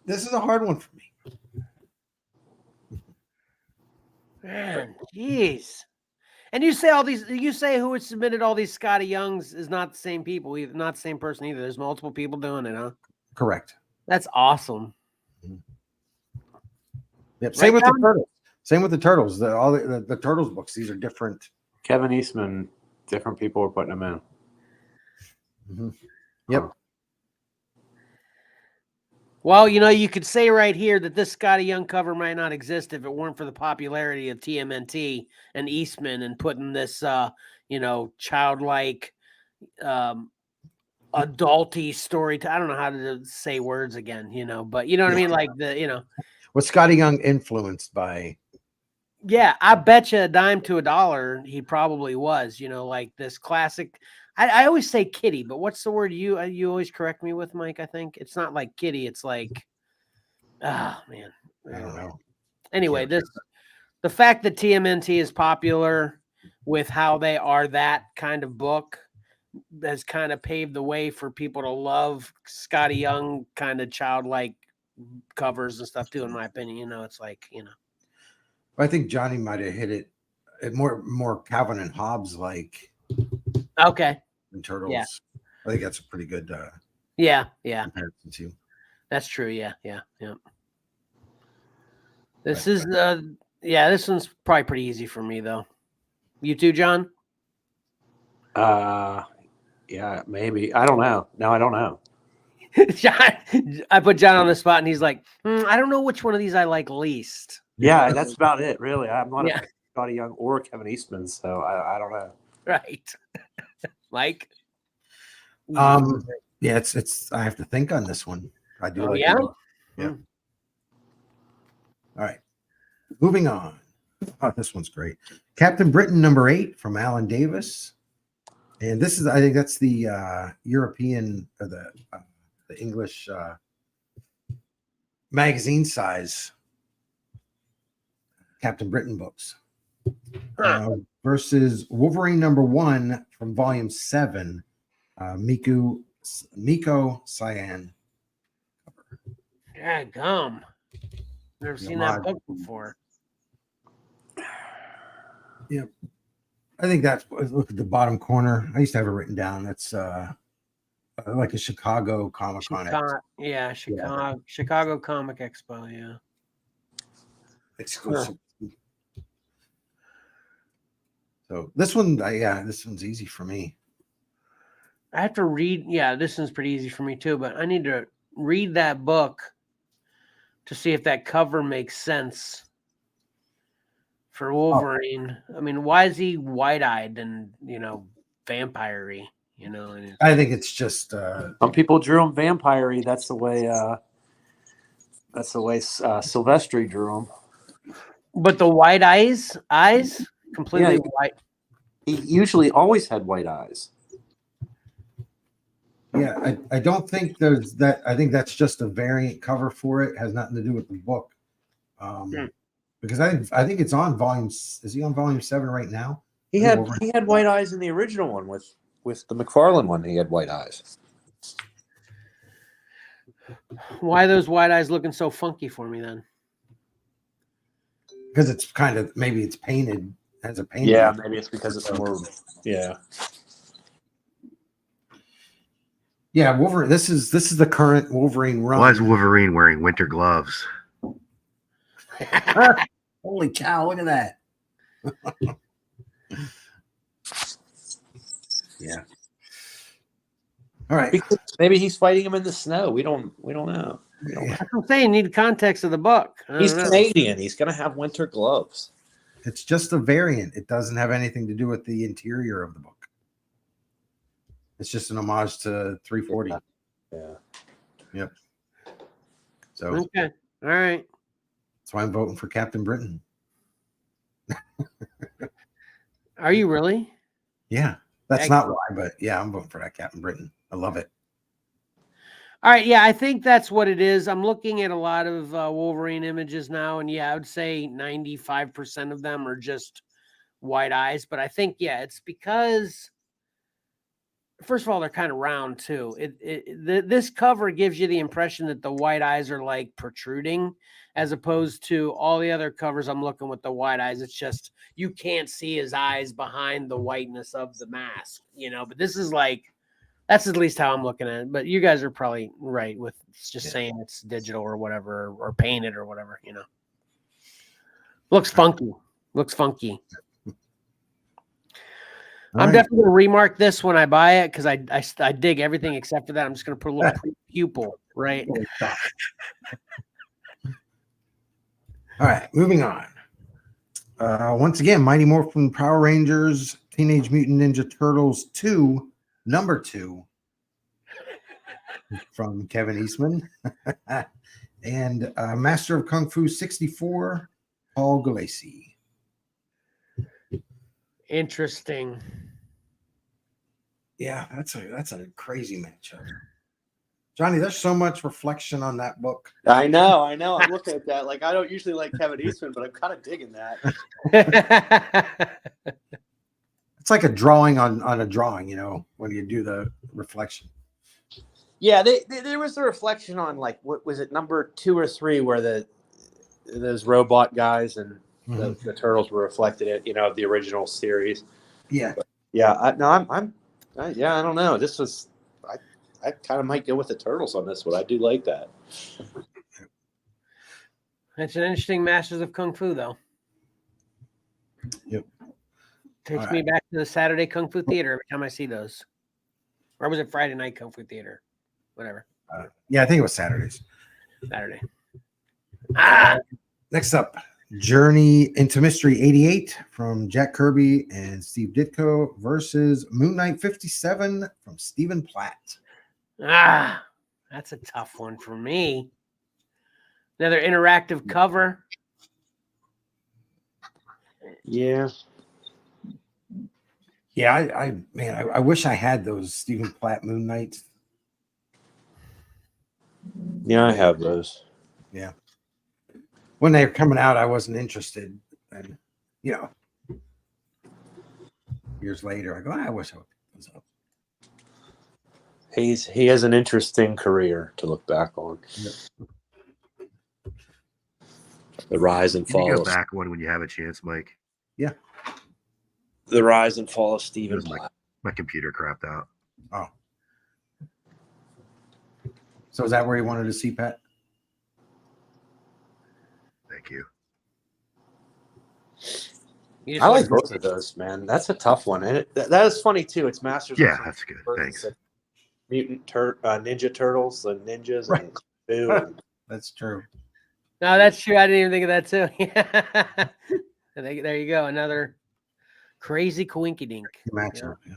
This is a hard one for me. Man, jeez. And you say who had submitted all these Scotty Youngs is not the same people, either, not the same person either. There's multiple people doing it, huh? Correct. That's awesome. Yep. Same with the Turtles. Same with the Turtles. All the Turtles books. These are different. Kevin Eastman, different people are putting them in. Mm-hmm. Yep. Well, you could say right here that this Scotty Young cover might not exist if it weren't for the popularity of TMNT and Eastman and putting this, childlike, adulty story. I don't know how to say words again, but you know what I mean? Like Was Scotty Young influenced by? Yeah, I bet you a dime to a dollar he probably was, like this classic. I always say kitty, but what's the word you always correct me with, Mike? I think it's not like kitty. It's like, man. I don't know. Anyway, the fact that TMNT is popular with how they are that kind of book has kind of paved the way for people to love Scotty Young kind of childlike covers and stuff too, in my opinion. It's like, I think Johnny might have hit it more Calvin and Hobbes like. Okay. And Turtles. Yeah. I think that's a pretty good yeah comparison too. That's true. Yeah. This this one's probably pretty easy for me though. You too, John? Yeah, maybe. I don't know. No, I don't know. John, I put John on the spot and he's like, I don't know which one of these I like least. Yeah, that's about it, really. I'm not a Scotty Young or Kevin Eastman, so I don't know. Right. Mike? Yeah, it's I have to think on this one. I do. Yeah. All right. Moving on. Oh, this one's great. Captain Britain #8 from Alan Davis. And this is, I think that's the European or the English magazine size Captain Britain books. Versus Wolverine #1 from Volume 7, Miko Cyan. Yeah, gum. Never seen that book before. Yep. I think that's, look at the bottom corner. I used to have it written down. That's like a Chicago Comic Con. Chicago Comic Expo. Yeah. Exclusive. So this one, this one's easy for me. I have to read. Yeah, this one's pretty easy for me too, but I need to read that book to see if that cover makes sense for Wolverine. I mean, why is he wide-eyed and, vampire-y, I think it's just some people drew him vampire-y. That's the way Silvestri drew him. But the white eyes completely white. He usually always had white eyes. Yeah, I don't think there's that. I think that's just a variant cover for it. Has nothing to do with the book. Because I think it's on volume. Is he on volume 7 right now? He had white eyes in the original one with the McFarlane one. He had white eyes. Why are those white eyes looking so funky for me then? Because it's kind of, maybe it's painted as a painting. Yeah, maybe it's because it's more. Yeah. Yeah, Wolverine. This is the current Wolverine run. Why is Wolverine wearing winter gloves? Holy cow! Look at that. Yeah. All right. Because maybe he's fighting him in the snow. We don't know. We don't know. That's what I'm saying. You need the context of the book. I He's don't know. Canadian. He's going to have winter gloves. It's just a variant. It doesn't have anything to do with the interior of the book. It's just an homage to 340. Yeah. Yep. So Okay. All right. that's why I'm voting for Captain Britain. Are you really? Yeah. That's Excellent. not why, but yeah, I'm voting for that Captain Britain. I love it. All right. Yeah, I think that's what it is. I'm looking at a lot of Wolverine images now, and yeah, I would say 95% of them are just white eyes. But I think, yeah, it's because, first of all, they're kind of round too. This cover gives you the impression that the white eyes are like protruding, as opposed to all the other covers I'm looking with the white eyes. It's just you can't see his eyes behind the whiteness of the mask, But this is like, that's at least how I'm looking at it. But you guys are probably right with just saying it's digital or whatever, or painted or whatever, Looks funky. Looks funky. I'm definitely going to remark this when I buy it because I dig everything except for that. I'm just going to put a little pupil, right? All right, moving on. Once again, Mighty Morphin Power Rangers, Teenage Mutant Ninja Turtles 2, number 2, from Kevin Eastman, and Master of Kung Fu 64, Paul Galassi. Interesting. Yeah, that's a crazy matchup. Johnny, there's so much reflection on that book. I know. I'm looking at that. Like, I don't usually like Kevin Eastman, but I'm kind of digging that. It's like a drawing on a drawing, when you do the reflection. Yeah, there was the reflection on, like, what was it, number 2 or 3, where those robot guys and the turtles were reflected at, the original series. Yeah. But yeah, I don't know. This was, I kind of might go with the turtles on this one. I do like that. That's an interesting Masters of Kung Fu, though. Yep. Takes me back to the Saturday Kung Fu Theater every time I see those. Or was it Friday night Kung Fu Theater? Whatever. Yeah, I think it was Saturdays. Saturday. Next up, Journey into Mystery 88 from Jack Kirby and Steve Ditko versus Moon Knight 57 from Stephen Platt. That's a tough one for me. Another interactive cover. Yeah. Yeah, I wish I had those Stephen Platt Moon Knights. Yeah, I have those. Yeah. When they were coming out, I wasn't interested. And, years later, I go, I wish I would pick those up. He has an interesting career to look back on. Yep. The rise and You fall. can go back one when you have a chance, Mike. Yeah. The rise and fall of Stephen Platt. My computer crapped out. Oh. So is that where you wanted to see, Pat? Thank you. I like both of those, man. That's a tough one. And that is funny, too. It's Masters. Yeah, that's good. Thanks. Mutant Ninja Turtles, the ninjas, and Kung Fu. And That's true. No, that's true. I didn't even think of that, too. There you go. Another crazy coinkydink. Matchup. Yeah.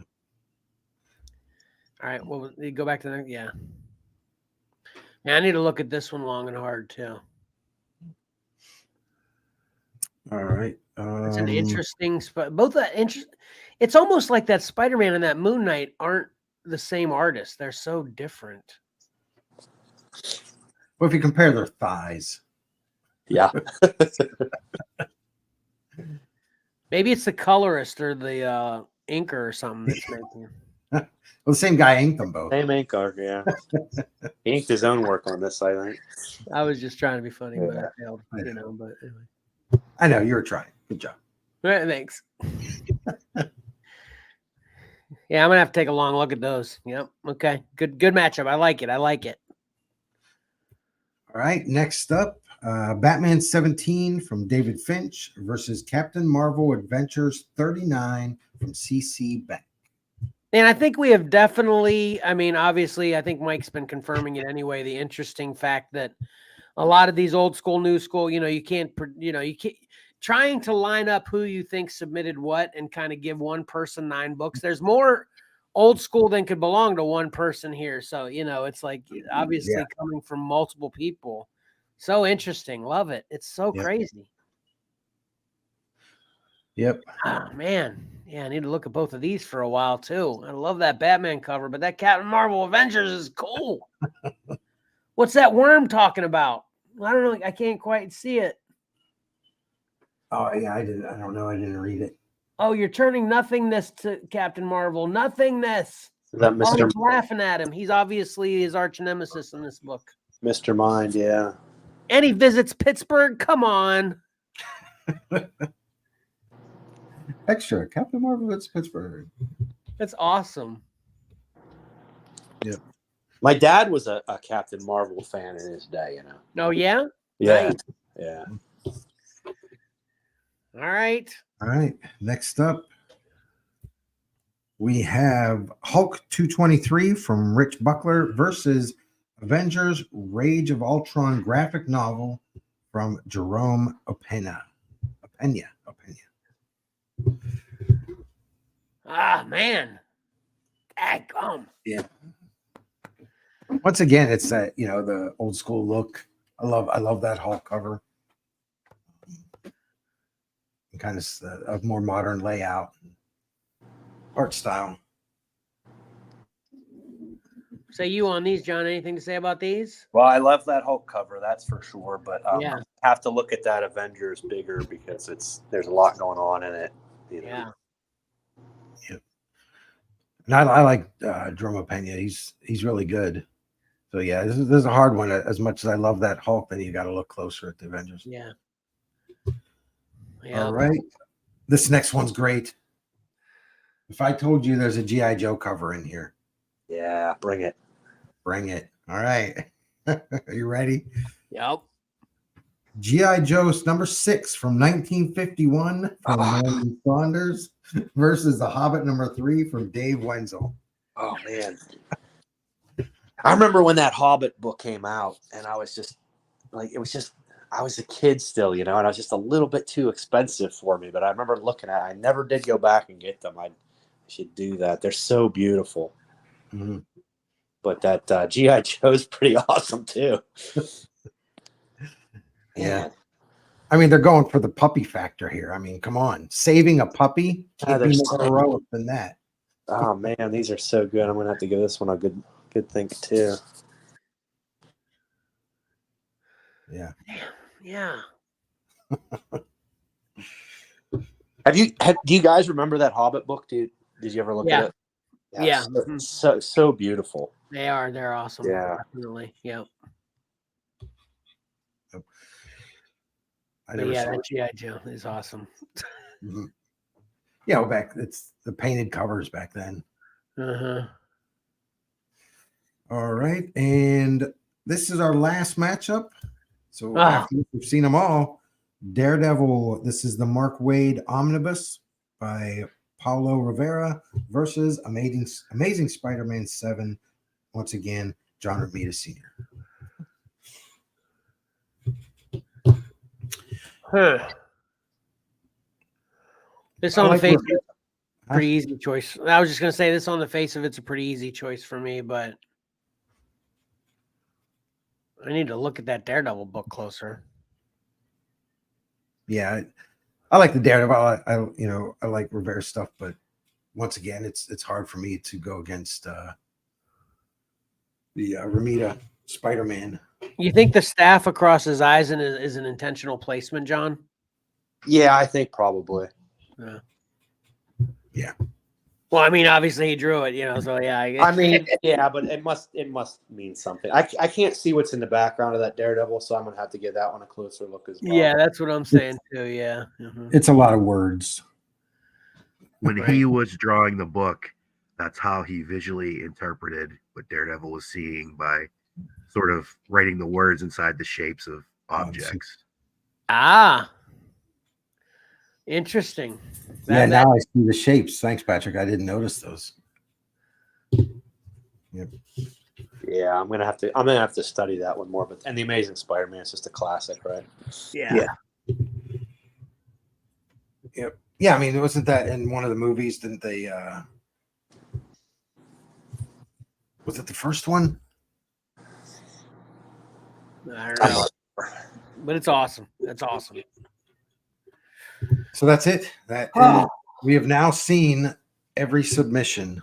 All right. Well, you go back to the, yeah. I need to look at this one long and hard, too. All right. It's an interesting spot. Both that it's almost like that Spider-Man and that Moon Knight aren't the same artist. They're so different. Well, if you compare their thighs. yeah. Maybe it's the colorist or the inker or something that's making. Well, the same guy inked them both. Same inker, yeah. He inked his own work on this, I think. I was just trying to be funny, but I failed. But anyway. I know you were trying. Good job. All right, thanks. Yeah, I'm gonna have to take a long look at those. Yep. Okay. Good matchup. I like it. All right, next up, Batman 17 from David Finch versus Captain Marvel Adventures 39 from CC Beck. And I think we have definitely, I mean, obviously, I think Mike's been confirming it anyway. The interesting fact that a lot of these old school, new school, you can't trying to line up who you think submitted what and kind of give one person 9 books. There's more old school than could belong to one person here. So, it's like obviously coming from multiple people. So interesting. Love it. It's so crazy. Yep. Oh, man. Yeah, I need to look at both of these for a while, too. I love that Batman cover, but that Captain Marvel Avengers is cool. What's that worm talking about? I don't know. I can't quite see it. Oh, yeah, I don't know. I didn't read it. Oh, you're turning nothingness to Captain Marvel. Nothingness. Is that Mr. He's laughing at him. He's obviously his arch nemesis in this book. Mr. Mind? Yeah. And he visits Pittsburgh. Come on. Extra Captain Marvel at Pittsburgh. That's awesome. Yep. My dad was a Captain Marvel fan in his day, Oh, yeah? Yeah. Nice. Yeah. All right. All right. Next up, we have Hulk 223 from Rich Buckler versus Avengers Rage of Ultron graphic novel from Jerome Opena. Ah, man. Daggum. Yeah. Once again, it's that, the old school look. I love that Hulk cover. Kind of a more modern layout, art style. So you on these, John? Anything to say about these? Well, I love that Hulk cover, that's for sure. But Yeah. I have to look at that Avengers bigger because there's a lot going on in it. Yeah. Yep. And I like Jerome Pena. He's really good. So yeah, this is a hard one. As much as I love that Hulk, then you got to look closer at the Avengers. Yeah. All right. This next one's great. If I told you there's a G.I. Joe cover in here. Yeah, bring it. Bring it. All right. Are you ready? Yep. G.I. Joe's number 6 from 1951 from Norman Saunders versus The Hobbit number 3 from Dave Wenzel. Oh, man. I remember when that Hobbit book came out, and I was just like, I was a kid still, and I was just a little bit too expensive for me. But I remember looking at it. I never did go back and get them. I should do that. They're so beautiful. Mm-hmm. But that G.I. Joe's pretty awesome, too. Yeah. I mean, they're going for the puppy factor here. I mean, come on. Saving a puppy can't be more heroic than that. Oh, man, these are so good. I'm going to have to give this one a good think, too. Yeah. Yeah. Do you guys remember that Hobbit book, dude? Did you ever look at it? Yeah. So beautiful. They are. They're awesome. Yeah. Definitely. Yep. That G.I. Joe is awesome. Mm-hmm. Yeah, well, it's the painted covers back then. Uh-huh. All right. And this is our last matchup. So after we've seen them all, Daredevil, this is the Mark Waid Omnibus by Paulo Rivera versus Amazing Spider-Man 7. Once again, John Romita Sr. This on the face of it, pretty easy choice. I was just going to say this on the face of it's a pretty easy choice for me, but I need to look at that Daredevil book closer. Yeah, I like the Daredevil. I like Rivera's stuff, but once again, it's hard for me to go against the Romita Spider-Man. You think the staff across his eyes is an intentional placement, John? Yeah, I think probably. Yeah. Well, I mean, obviously he drew it, so yeah. I mean, yeah, but it must mean something. I can't see what's in the background of that Daredevil, so I'm gonna have to give that one a closer look as well. Yeah, that's what I'm saying too. Yeah. It's a lot of words. When he was drawing the book, That's how he visually interpreted what Daredevil was seeing by sort of writing the words inside the shapes of objects. Ah, interesting. Yeah, now I see the shapes. Thanks, Patrick. I didn't notice those. Yep. Yeah, I'm gonna have to study that one more. But and the Amazing Spider-Man is just a classic, right? Yeah. Yep. Yeah, I mean, wasn't that in one of the movies? Didn't they? Was it the first one? I don't know. But it's awesome. That's awesome. So that's it. We have now seen every submission.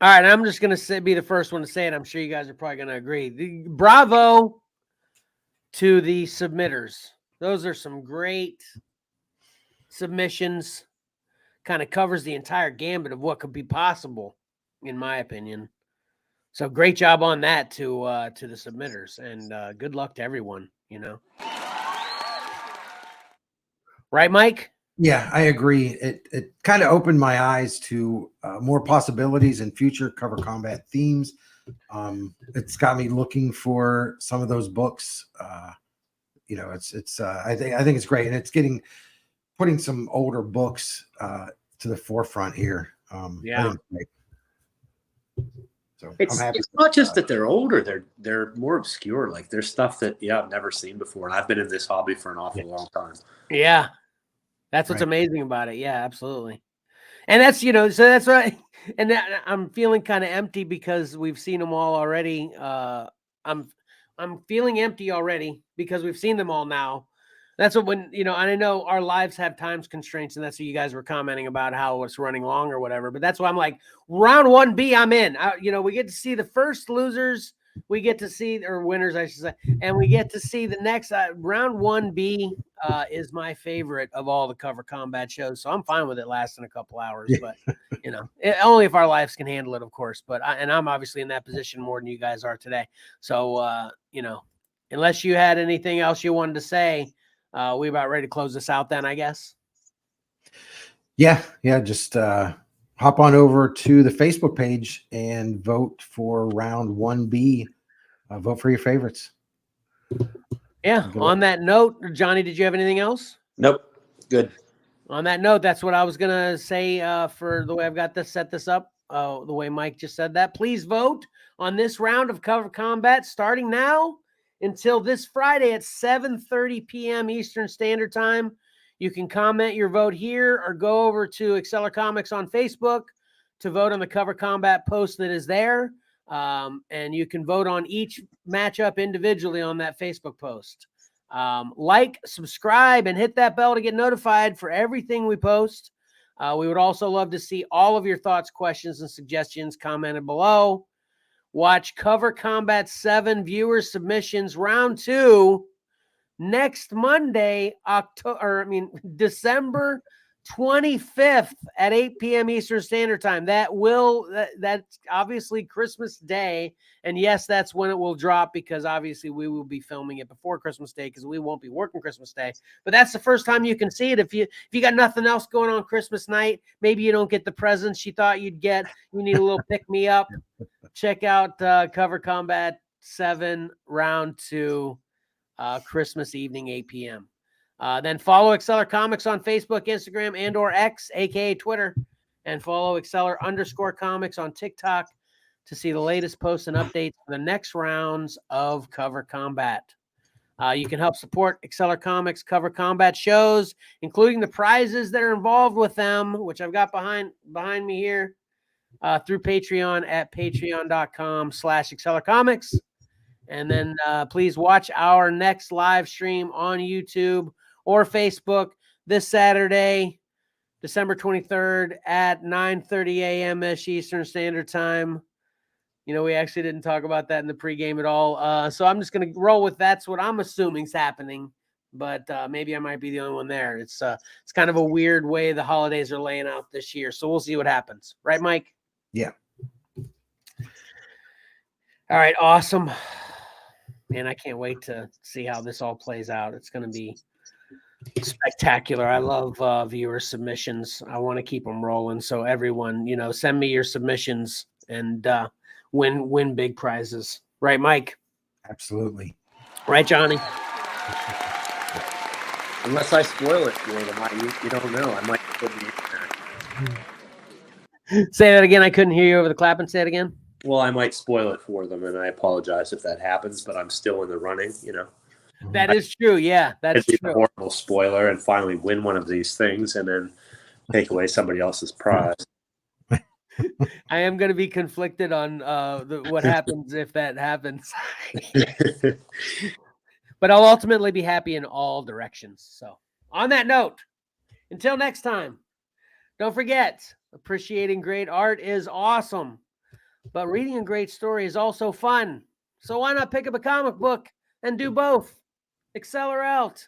All right, I'm just going to be the first one to say it. I'm sure you guys are probably going to agree. Bravo to the submitters. Those are some great submissions. Kind of covers the entire gambit of what could be possible, in my opinion. So great job on that to the submitters, and good luck to everyone, Right, Mike? Yeah, I agree. It kind of opened my eyes to more possibilities and future Cover Combat themes. It's got me looking for some of those books. It's I think it's great, and it's putting some older books to the forefront here. Yeah. So it's not just that they're older; they're more obscure. Like there's stuff that I've never seen before, and I've been in this hobby for an awful long time. Yeah. That's what's amazing about it. Yeah, absolutely. And that's, so that's right. And I'm feeling kind of empty because we've seen them all already. I'm feeling empty already because we've seen them all now. That's when, and I know our lives have times constraints, and that's what you guys were commenting about, how it's running long or whatever. But that's why I'm like, round 1B, I'm in. We get to see the first losers. We get to see, or winners, I should say, and we get to see the next round 1B is my favorite of all the Cover Combat shows. So I'm fine with it lasting a couple hours, but only if our lives can handle it, of course. But I'm obviously in that position more than you guys are today. So unless you had anything else you wanted to say, we about ready to close this out then, I guess. Yeah. Just hop on over to the Facebook page and vote for round 1B. Vote for your favorites. Yeah. On that note, Johnny, did you have anything else? Nope. Good. On that note, that's what I was going to say for the way I've got this set this up, the way Mike just said that. Please vote on this round of Cover Combat starting now until this Friday at 7:30 p.m. Eastern Standard Time. You can comment your vote here or go over to Xcellar Comics on Facebook to vote on the Cover Combat post that is there. And you can vote on each matchup individually on that Facebook post. Like, subscribe, and hit that bell to get notified for everything we post. We would also love to see all of your thoughts, questions, and suggestions commented below. Watch Cover Combat 7 viewer submissions round 2 next Monday, December 25th at 8 p.m. Eastern Standard Time. That's obviously Christmas Day. And yes, that's when it will drop, because obviously we will be filming it before Christmas Day because we won't be working Christmas Day. But that's the first time you can see it. If you got nothing else going on Christmas night, maybe you don't get the presents you thought you'd get, you need a little pick-me-up, check out Cover Combat 7 round 2, Christmas evening, 8 p.m. Then follow Xcellar Comics on Facebook, Instagram, and or X, aka Twitter, and follow Xcellar_Comics on TikTok to see the latest posts and updates for the next rounds of Cover Combat. You can help support Xcellar Comics Cover Combat shows, including the prizes that are involved with them, which I've got behind me here, through Patreon at patreon.com/Xcellar Comics. And then please watch our next live stream on YouTube or Facebook this Saturday, December 23rd at 9:30 a.m. Eastern Standard Time. We actually didn't talk about that in the pregame at all. So I'm just going to roll with that's what I'm assuming is happening. But maybe I might be the only one there. It's kind of a weird way the holidays are laying out this year. So we'll see what happens. Right, Mike? Yeah. All right. Awesome. Man, I can't wait to see how this all plays out. It's going to be spectacular. I love viewer submissions. I want to keep them rolling. So everyone, send me your submissions and win big prizes. Right, Mike? Absolutely. Right, Johnny? Unless I spoil it for them, you don't know. I might put the internet. Say that again. I couldn't hear you over the clapping. Say it again. Well, I might spoil it for them, and I apologize if that happens, but I'm still in the running, That is true. Yeah, that's It'd be true. a horrible spoiler and finally win one of these things and then take away somebody else's prize. I am going to be conflicted on what happens if that happens. But I'll ultimately be happy in all directions. So on that note, until next time, don't forget, appreciating great art is awesome, but reading a great story is also fun. So why not pick up a comic book and do both? Xcellar out.